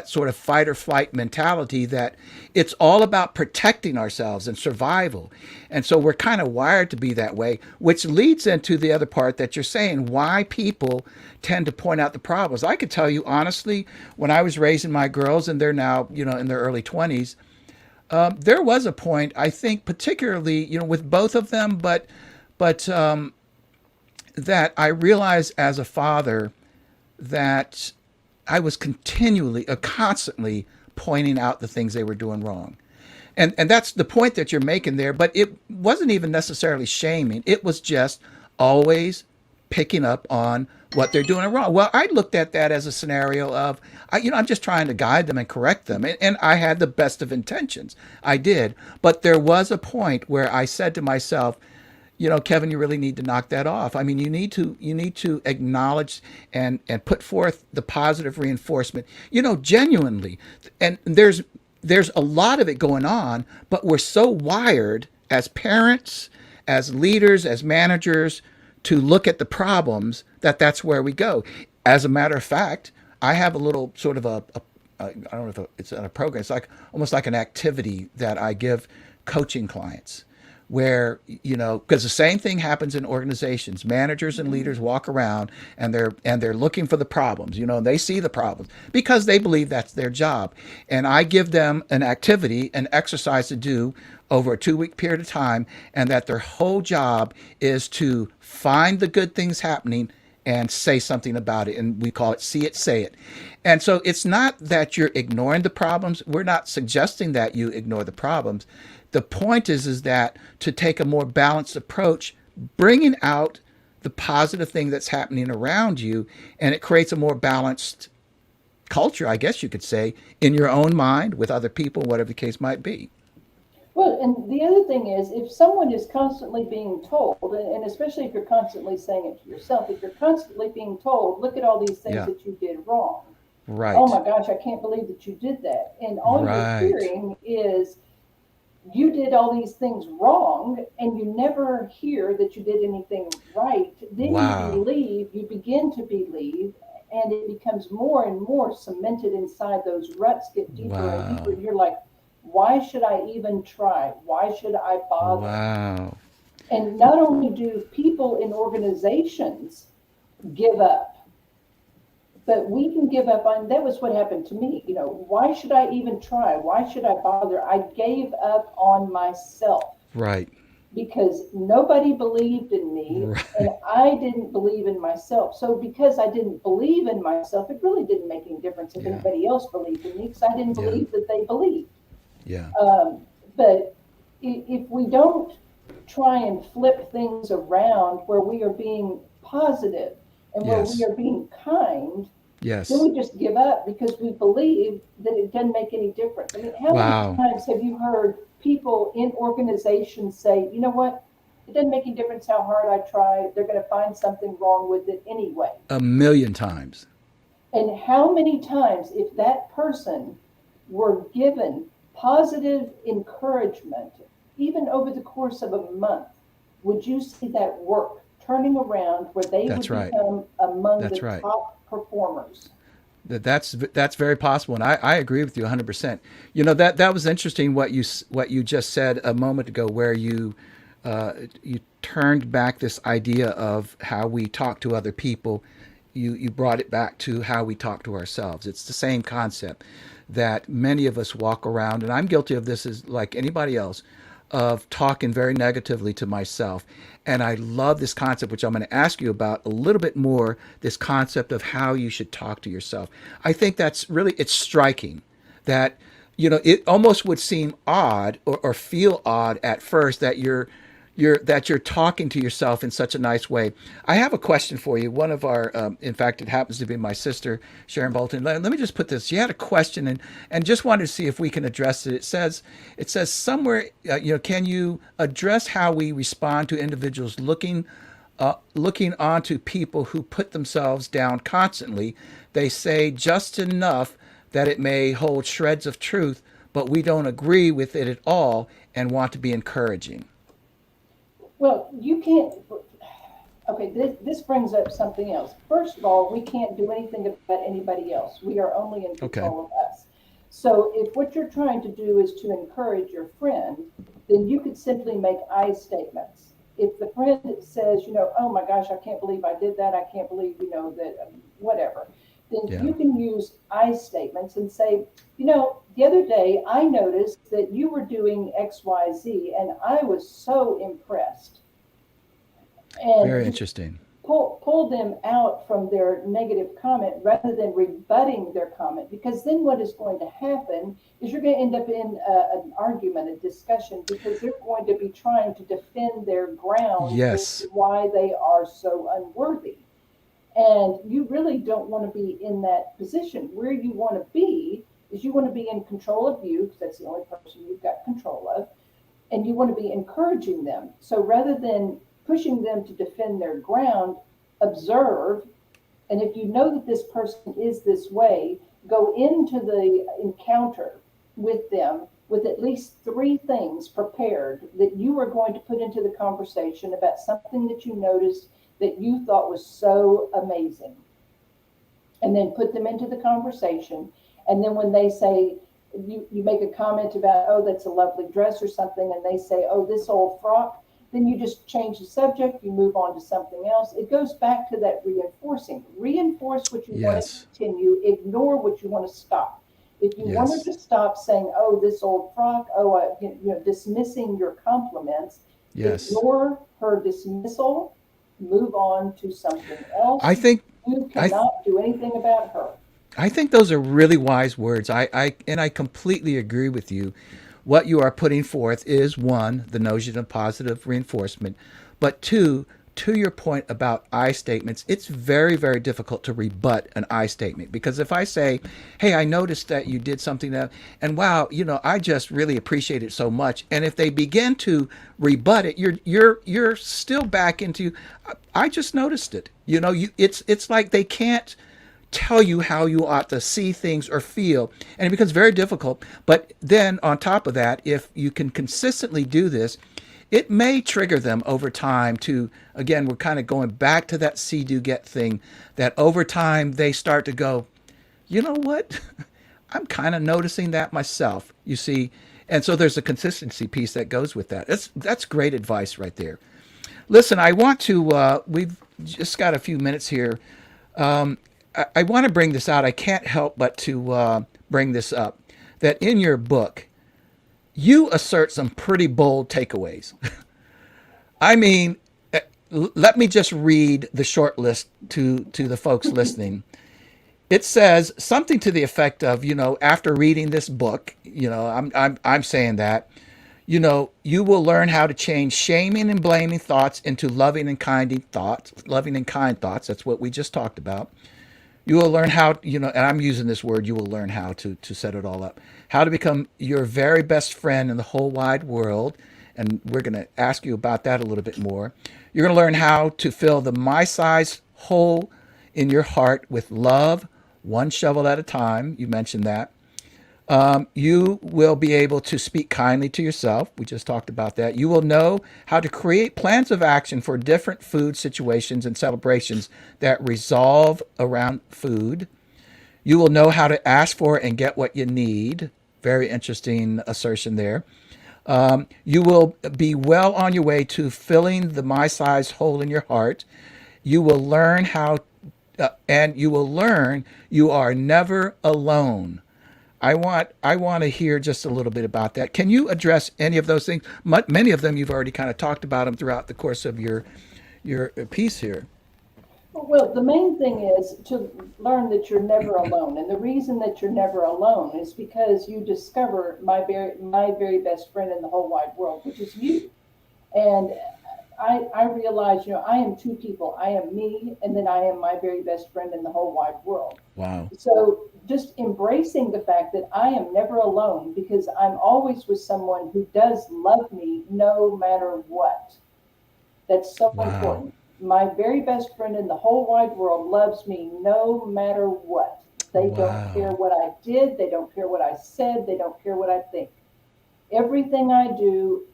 sort of fight or flight mentality, that it's all about protecting ourselves and survival. And so we're kind of wired to be that way, which leads into the other part that you're saying, why people tend to point out the problems. I could tell you honestly, when I was raising my girls, and they're now, in their early 20s, There was a point, I think, particularly, with both of them, but that I realized as a father that I was continually, constantly pointing out the things they were doing wrong. And that's the point that you're making there, but it wasn't even necessarily shaming. It was just always picking up on what they're doing wrong. Well, I looked at that as a scenario of, I'm just trying to guide them and correct them. And I had the best of intentions. I did. But there was a point where I said to myself, Kevin, you really need to knock that off. I mean, you need to acknowledge and put forth the positive reinforcement, genuinely. And there's a lot of it going on, but we're so wired as parents, as leaders, as managers to look at the problems that that's where we go. As a matter of fact, I have a little sort of I don't know if it's a program. It's like almost like an activity that I give coaching clients where because the same thing happens in organizations. Managers and leaders walk around and they're looking for the problems, and they see the problems because they believe that's their job. And I give them an activity, an exercise to do over a 2 week period of time, and that their whole job is to find the good things happening and say something about it. And we call it see it, say it. And so it's not that you're ignoring the problems. We're not suggesting that you ignore the problems. The point is that to take a more balanced approach, bringing out the positive thing that's happening around you, and it creates a more balanced culture, I guess you could say, in your own mind, with other people, whatever the case might be. Well, and the other thing is, if someone is constantly being told, and especially if you're constantly saying it to yourself, if you're constantly being told, look at all these things Yeah. that you did wrong. Oh Right. my gosh, I can't believe that you did that. And all you're Right. hearing is you did all these things wrong, and you never hear that you did anything right. Then Wow. you begin to believe, and it becomes more and more cemented inside. Those ruts get deeper and deeper. Wow. And you're like, why should I even try? Why should I bother? Wow. And not only do people in organizations give up, but we can give up on that. Was what happened to me. Why should I even try? Why should I bother? I gave up on myself Right. because nobody believed in me and Right. I didn't believe in myself. So because I didn't believe in myself, it really didn't make any difference if Yeah. anybody else believed in me because I didn't Yeah. believe that they believed. Yeah. But if we don't try and flip things around where we are being positive and where we Yes. are being kind, then Yes. we just give up because we believe that it doesn't make any difference. I mean, how many Wow. times have you heard people in organizations say, you know what? It doesn't make any difference how hard I try. They're going to find something wrong with it anyway. A million times. And how many times, if that person were given positive encouragement, even over the course of a month, would you see that work turning around where they That's would right. become among That's the right. top performers? That's very possible, and I agree with you 100%. That was interesting what you just said a moment ago, where you turned back this idea of how we talk to other people. You brought it back to how we talk to ourselves. It's the same concept that many of us walk around, and I'm guilty of this as like anybody else, of talking very negatively to myself. And I love this concept, which I'm going to ask you about a little bit more, this concept of how you should talk to yourself. I think that's really, it's striking that, it almost would seem odd or feel odd at first that you're talking to yourself in such a nice way. I have a question for you. One of our, in fact, it happens to be my sister, Sharon Bolton. Let me just put this. She had a question and just wanted to see if we can address it. It says somewhere, can you address how we respond to individuals looking onto people who put themselves down constantly? They say just enough that it may hold shreds of truth, but we don't agree with it at all and want to be encouraging. Well, you can't. Okay, this brings up something else. First of all, we can't do anything about anybody else. We are only in Okay. control of us. So if what you're trying to do is to encourage your friend, then you could simply make I statements. If the friend says, oh my gosh, I can't believe I did that. I can't believe, that whatever, then Yeah. you can use I statements and say, the other day I noticed that you were doing XYZ and I was so impressed. And Very just interesting. pull them out from their negative comment rather than rebutting their comment, because then what is going to happen is you're going to end up in an argument, a discussion, because they're going to be trying to defend their ground as to Yes. why they are so unworthy. And you really don't want to be in that position. Where you want to be is you want to be in control of you, because that's the only person you've got control of, and you want to be encouraging them. So rather than pushing them to defend their ground, observe. And if you know that this person is this way, go into the encounter with them with at least three things prepared that you are going to put into the conversation about something that you noticed that you thought was so amazing, and then put them into the conversation. And then when they say, you make a comment about, oh, that's a lovely dress or something, and they say, oh, this old frock, then you just change the subject, you move on to something else. It goes back to that reinforcing. Reinforce what you want to Yes. continue, ignore what you want to stop. If you want her Yes. to stop saying, oh, this old frock, oh, dismissing your compliments, Yes. ignore her dismissal, move on to something else. I think You I th- cannot do anything about her. I think those are really wise words. I completely agree with you. What you are putting forth is one, the notion of positive reinforcement, but two, to your point about I statements, it's very, very difficult to rebut an I statement, because if I say, "Hey, I noticed that you did something that, and wow, I just really appreciate it so much," and if they begin to rebut it, you're still back into, I just noticed it. It's like they can't tell you how you ought to see things or feel. And it becomes very difficult. But then, on top of that, if you can consistently do this, it may trigger them over time to, again, we're kind of going back to that see, do, get thing, that over time they start to go, you know what? I'm kind of noticing that myself, you see. And so there's a consistency piece that goes with that. That's great advice right there. Listen, I want to, we've just got a few minutes here. I want to bring this out. I can't help but to bring this up. That in your book, you assert some pretty bold takeaways. I mean, let me just read the short list to the folks listening. It says something to the effect of, after reading this book, I'm saying that, you will learn how to change shaming and blaming thoughts into loving and kind thoughts. That's what we just talked about. You will learn how, and I'm using this word, you will learn how to set it all up, how to become your very best friend in the whole wide world. And we're going to ask you about that a little bit more. You're going to learn how to fill the my size hole in your heart with love, one shovel at a time. You mentioned that. You will be able to speak kindly to yourself. We just talked about that. You will know how to create plans of action for different food situations and celebrations that resolve around food. You will know how to ask for and get what you need. Very interesting assertion there. You will be well on your way to filling the my size hole in your heart. You will learn and you will learn you are never alone. I want to hear just a little bit about that. Can you address any of those things? Many of them you've already kind of talked about them throughout the course of your piece here. Well, the main thing is to learn that you're never alone. And the reason that you're never alone is because you discover my very best friend in the whole wide world, which is you. And I realize, I am two people. I am me, and then I am my very best friend in the whole wide world. Wow. So just embracing the fact that I am never alone, because I'm always with someone who does love me no matter what. That's so Wow. important. My very best friend in the whole wide world loves me no matter what. They don't care Wow. what I did. They don't care what I said. They don't care what I think. Everything I do,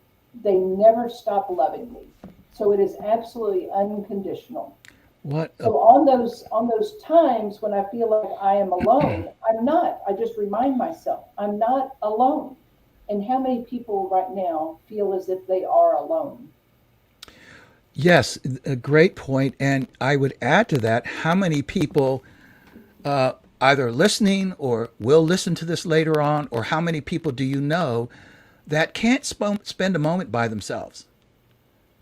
they never stop loving me. So it is absolutely unconditional. What a So on those times when I feel like I am alone, I'm not. I just remind myself I'm not alone. And how many people right now feel as if they are alone? yes, a great point. And I would add to that, how many people either listening or will listen to this later on, or how many people do you know that can't spend a moment by themselves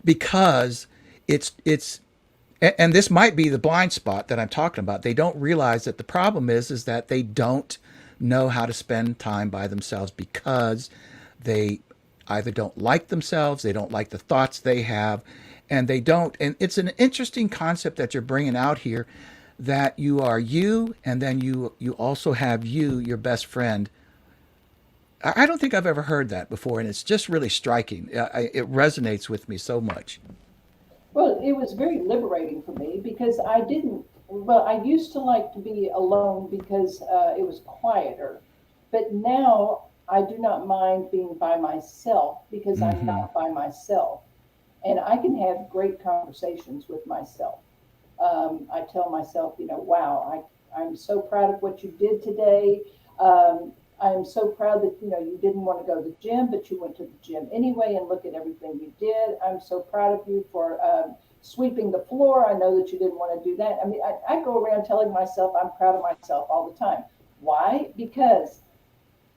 because it's and this might be the blind spot that I'm talking about. They don't realize that the problem is that they don't know how to spend time by themselves because they either don't like themselves, they don't like the thoughts they have, and they don't. And it's an interesting concept that you're bringing out here, that you are you, and then you also have you, your best friend. I don't think I've ever heard that before, and it's just really striking. It resonates with me so much. Well, it was very liberating for me because I didn't, well, I used to like to be alone because it was quieter. But now I do not mind being by myself because I'm Hmm. not by myself. And I can have great conversations with myself. I tell myself, wow, I'm so proud of what you did today. I'm so proud that, you didn't want to go to the gym, but you went to the gym anyway, and look at everything you did. I'm so proud of you for sweeping the floor. I know that you didn't want to do that. I mean, I go around telling myself I'm proud of myself all the time. Why? Because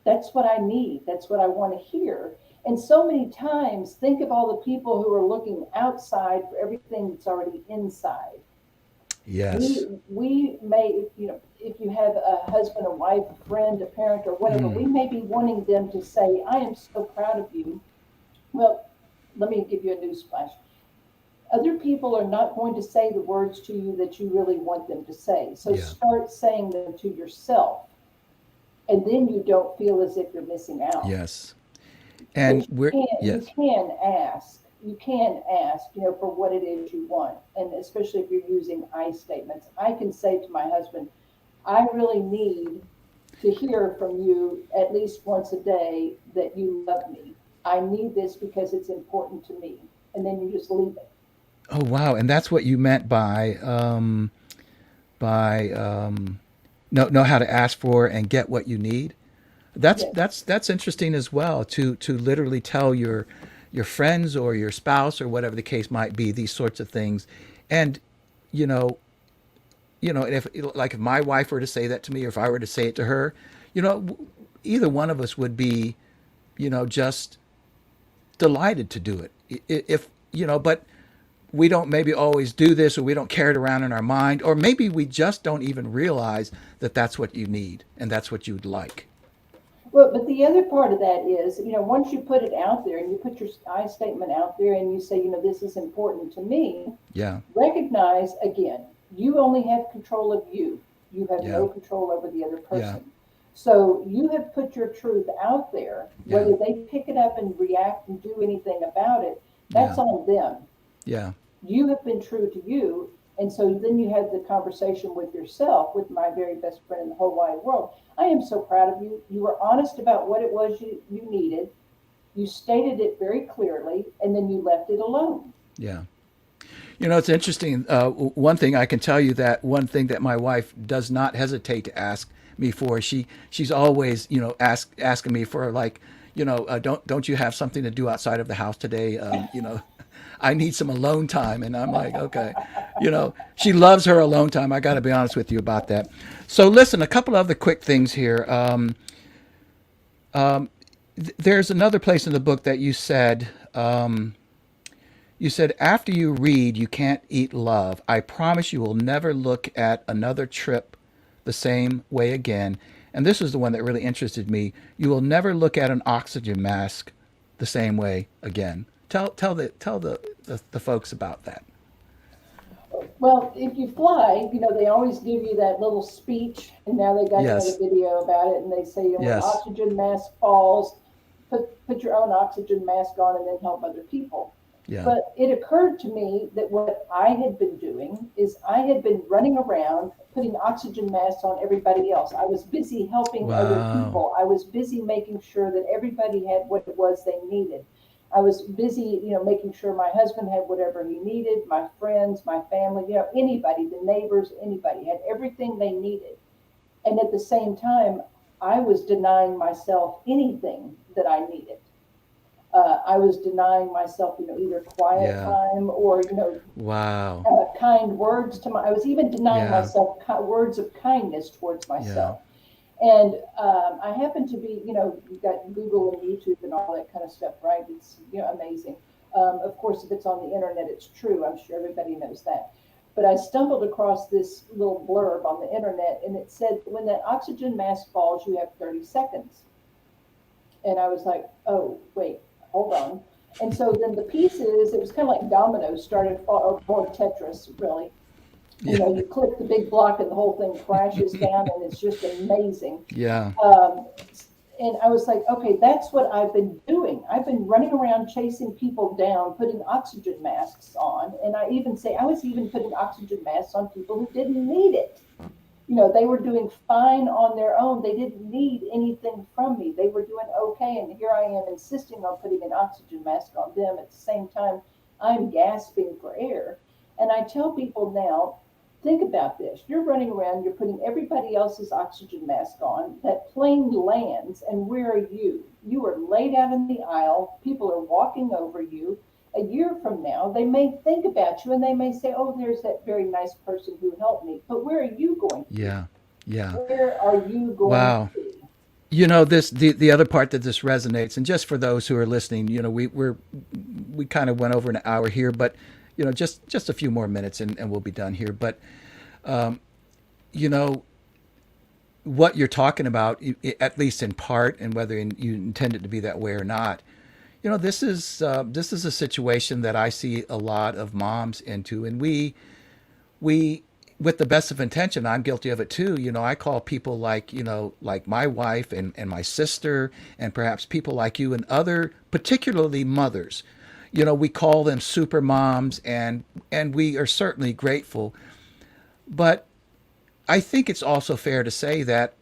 that's what I need. That's what I want to hear. And so many times, think of all the people who are looking outside for everything that's already inside. Yes. We may, if you have a husband, a wife, a friend, a parent, or whatever, Mm. we may be wanting them to say, I am so proud of you. Well, let me give you a news flash. Other people are not going to say the words to you that you really want them to say. So Yeah. start saying them to yourself, and then you don't feel as if you're missing out. Yes. But And we're you yes. can ask. You can ask, for what it is you want. And especially if you're using I statements. I can say to my husband, I really need to hear from you at least once a day that you love me. I need this because it's important to me. And then you just leave it. Oh wow. And that's what you meant by know how to ask for and get what you need. That's Yes. that's that's interesting as well, to literally tell your friends or your spouse or whatever the case might be these sorts of things. And you know if like if my wife were to say that to me, or if I were to say it to her, you know either one of us would be just delighted to do it. If but we don't maybe always do this, or we don't carry it around in our mind, or maybe we just don't even realize that that's what you need and that's what you'd like. Well, but the other part of that is, once you put it out there and you put your I statement out there and you say, this is important to me, Yeah. recognize again, you only have control of you. You have Yeah. no control over the other Yeah. person. So you have put your truth out there. Yeah. Whether they pick it up and react and do anything about it, Yeah. that's on them. Yeah. You have been true to you. And so then you have the conversation with yourself, with my very best friend in the whole wide world. I am so proud of you. You were honest about what it was you needed. You stated it very clearly, and then you left it alone. Yeah. It's interesting. One thing I can tell you, that one thing that my wife does not hesitate to ask me for, she's always, asking me for, like, don't you have something to do outside of the house today? I need some alone time. And I'm like, okay. She loves her alone time. I got to be honest with you about that. So listen, a couple other quick things here. There's another place in the book that you said, after you read, you can't eat love. I promise you will never look at another trip the same way again. And this is the one that really interested me. You will never look at an oxygen mask the same way again. Tell the folks about that. Well, if you fly, they always give you that little speech, and now they got another Yes. video about it, and they say, when Yes. oxygen mask falls, put your own oxygen mask on, and then help other people. Yeah. But it occurred to me that what I had been doing is I had been running around putting oxygen masks on everybody else. I was busy helping other Wow. people. I was busy making sure that everybody had what it was they needed. I was busy, making sure my husband had whatever he needed, my friends, my family, anybody, the neighbors, anybody had everything they needed. And at the same time, I was denying myself anything that I needed. I was denying myself, either quiet Yeah. time or, Wow. kind words to I was even denying Yeah. myself words of kindness towards Yeah. myself. And I happen to be, you've got Google and YouTube and all that kind of stuff, right? It's, amazing. Of course, if it's on the internet, it's true. I'm sure everybody knows that. But I stumbled across this little blurb on the internet, and it said, when that oxygen mask falls, you have 30 seconds. And I was like, oh, wait, hold on. And so then the pieces, it was kind of like dominoes started, or more Tetris, really. Yeah. You click the big block and the whole thing crashes down, and it's just amazing. Yeah. Um, and I was like, okay, that's what I've been doing. I've been running around chasing people down, putting oxygen masks on. And I was even putting oxygen masks on people who didn't need it. They were doing fine on their own. They didn't need anything from me. They were doing okay. And here I am insisting on putting an oxygen mask on them. At the same time, I'm gasping for air. And I tell people now, think about this. You're running around, you're putting everybody else's oxygen mask on. That plane lands, and where are you? You are laid out in the aisle. People are walking over you. A year from now, they may think about you and they may say, oh, there's that very nice person who helped me. But where are you going to be? Yeah. Yeah. Where are you going to Wow. be? This the other part that this resonates, and just for those who are listening, we kind of went over an hour here, but just a few more minutes and we'll be done here. But you know what you're talking about, at least in part, and whether you intend it to be that way or not. This is a situation that I see a lot of moms into, and we with the best of intention, I'm guilty of it too. I call people like my wife and my sister and perhaps people like you and other, particularly mothers. We call them super moms, and we are certainly grateful. But I think it's also fair to say that,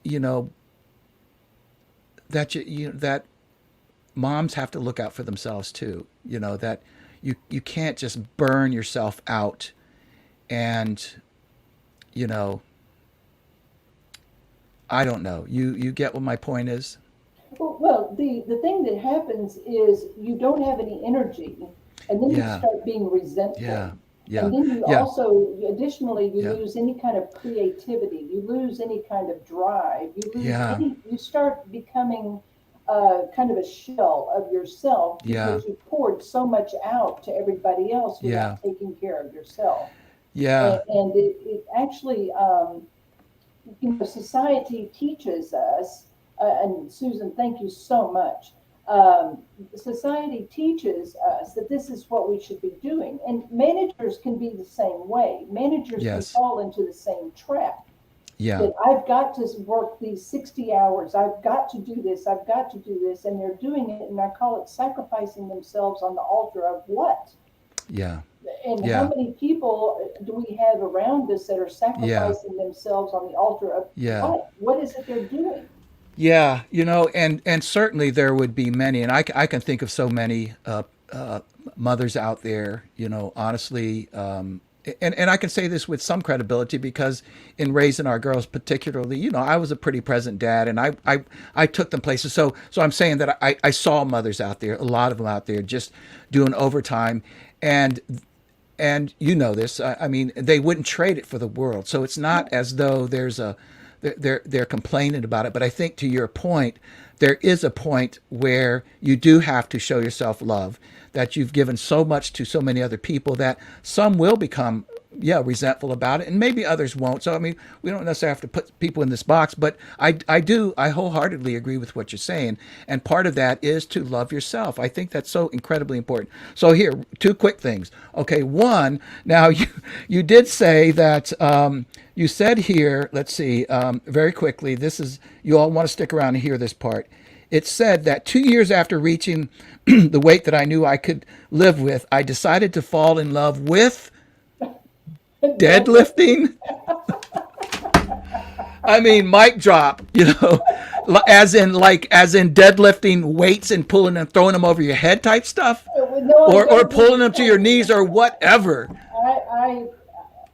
you know, that moms have to look out for themselves too. That you can't just burn yourself out, and you know I don't know. You get what my point is? Well, the thing that happens is you don't have any energy, and then you Yeah. start being Yeah. resentful. Yeah. And then you Yeah. also, additionally, you Yeah. lose any kind of creativity. You lose any kind of drive. Yeah. You start becoming kind of a shell of yourself Yeah. because you poured so much out to everybody else Yeah. without taking care of yourself. Yeah. And it actually, society teaches us, and Susan, thank you so much. Society teaches us that this is what we should be doing, and managers can be the same way. Managers can Yes. fall into the same trap Yeah. that I've got to work these 60 hours, I've got to do this, I've got to do this, and they're doing it, and I call it sacrificing themselves on the altar of what? Yeah. And how Yeah. many people do we have around us that are Yeah. sacrificing themselves on the altar of Yeah. what? What is it they're doing? Yeah, and certainly there would be many, and I can think of so many mothers out there, honestly, and I can say this with some credibility because in raising our girls, particularly, I was a pretty present dad, and I took them places. So I'm saying that I saw mothers out there, a lot of them out there, just doing overtime, and this. I mean, they wouldn't trade it for the world. So it's not as though they're complaining about it. But I think to your point, there is a point where you do have to show yourself love. That you've given so much to so many other people that some will become, yeah, resentful about it, and maybe others won't. So I mean, we don't necessarily have to put people in this box, but I wholeheartedly agree with what you're saying, and part of that is to love yourself. I think that's so incredibly important. So here, two quick things. Okay, one, now you did say that you said here. Let's see, very quickly. This is, you all want to stick around and hear this part. It said that 2 years after reaching the weight that I knew I could live with, I decided to fall in love with deadlifting. I mean, mic drop, as in deadlifting weights and pulling and throwing them over your head type stuff, No, or pulling them to your knees or whatever. I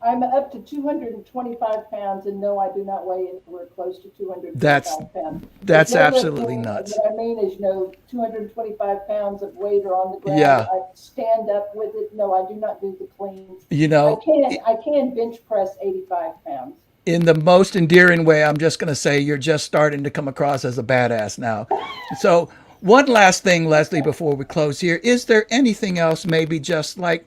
I'm up to 225 pounds, and no, I do not weigh anywhere close to That's 225 pounds. There's that's no absolutely lifting. nuts. What I mean is, 225 pounds of weight are on the ground. Yeah, I stand up with it. No, I do not do the cleans. you I know, can I can bench press 85 pounds. in the most endearing way, I'm just going to say you're just starting to come across as a badass now. So, one last thing, Leslie, before we close here, is there anything else, maybe just like,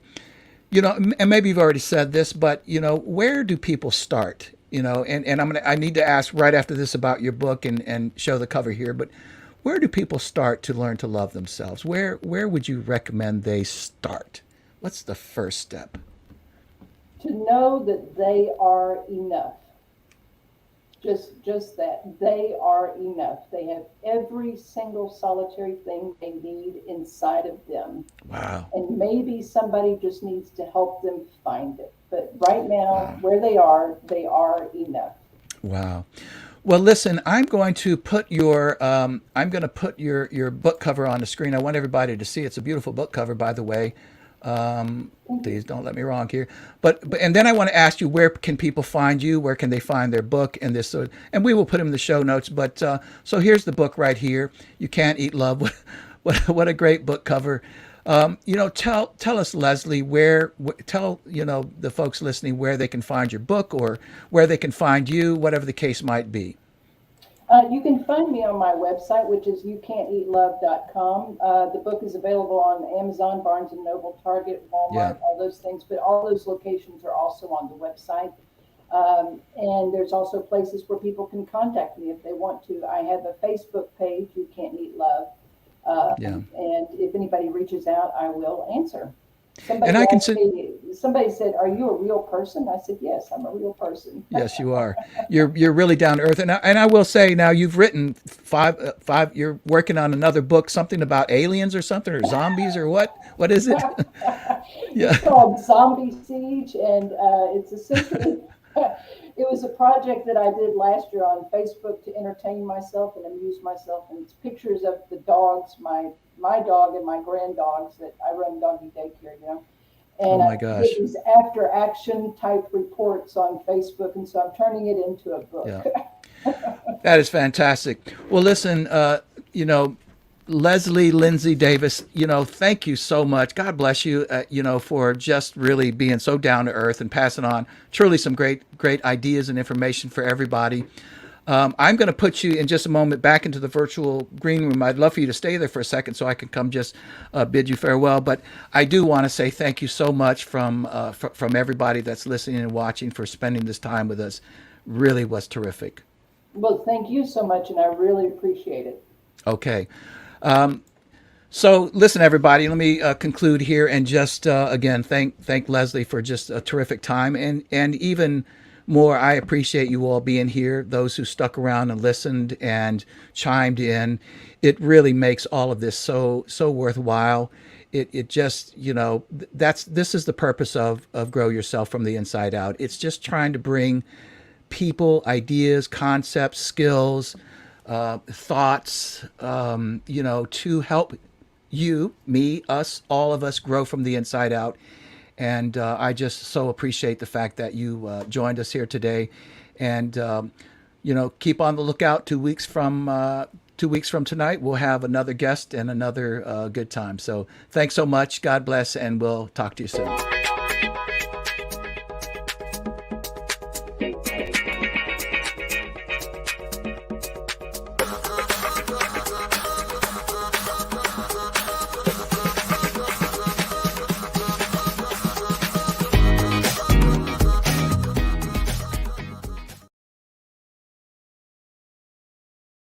and maybe you've already said this, but, where do people start? And I need to ask right after this about your book and show the cover here, but where do people start to learn to love themselves? Where would you recommend they start? What's the first step? To know that they are enough. Just that they are enough. They have every single solitary thing they need inside of them. Wow. And maybe somebody just needs to help them find it. But right now, Wow. where they are enough. Wow. Well, listen, I'm going to put your book cover on the screen. I want everybody to see. It's a beautiful book cover, by the way. Thank you. Please don't let me wrong here. But and then I want to ask you, where can people find you? Where can they find their book and this? And we will put them in the show notes. But so here's the book right here. You Can't Eat Love. What a great book cover. Tell us, Leslie, tell the folks listening where they can find your book or where they can find you, whatever the case might be. You can find me on my website, which is youcan'teatlove.com. The book is available on Amazon, Barnes and Noble, Target, Yeah. Walmart, all those things. But all those locations are also on the website. And there's also places where people can contact me if they want to. I have a Facebook page, You Can't Eat Love. Yeah. And if anybody reaches out, I will answer. And Somebody I can asked say, me, somebody said, "Are you a real person?" I said, "Yes, I'm a real person." yes, you are. You're really down to earth. And I will say now you've written five. You're working on another book, something about aliens or something or zombies or what? What is it? Yeah. It's called Zombie Siege, and it's essentially it was a project that I did last year on Facebook to entertain myself and amuse myself, and it's pictures of the dogs, my dog and my grand dogs that I run doggy daycare. Oh And I my did gosh. these after action type reports on Facebook, and so I'm turning it into a book. Yeah. That is fantastic. Well, listen, Leslie Lindsay Davis, thank you so much. God bless you, for just really being so down to earth and passing on truly some great ideas and information for everybody. I'm going to put you in just a moment back into the virtual green room. I'd love for you to stay there for a second so I can come just bid you farewell. But I do want to say thank you so much from everybody that's listening and watching for spending this time with us. Really was terrific. Well, thank you so much, and I really appreciate it. Okay. So listen, everybody. Let me conclude here and just again thank Leslie for just a terrific time, and even more, I appreciate you all being here. Those who stuck around and listened and chimed in. It really makes all of this so worthwhile. It just this is the purpose of Grow Yourself from the Inside Out. It's just trying to bring people, ideas, concepts, skills, thoughts, to help you, me, us, all of us grow from the inside out. And I just so appreciate the fact that you joined us here today. And, keep on the lookout. 2 weeks from tonight, we'll have another guest and another good time. So thanks so much. God bless. And we'll talk to you soon.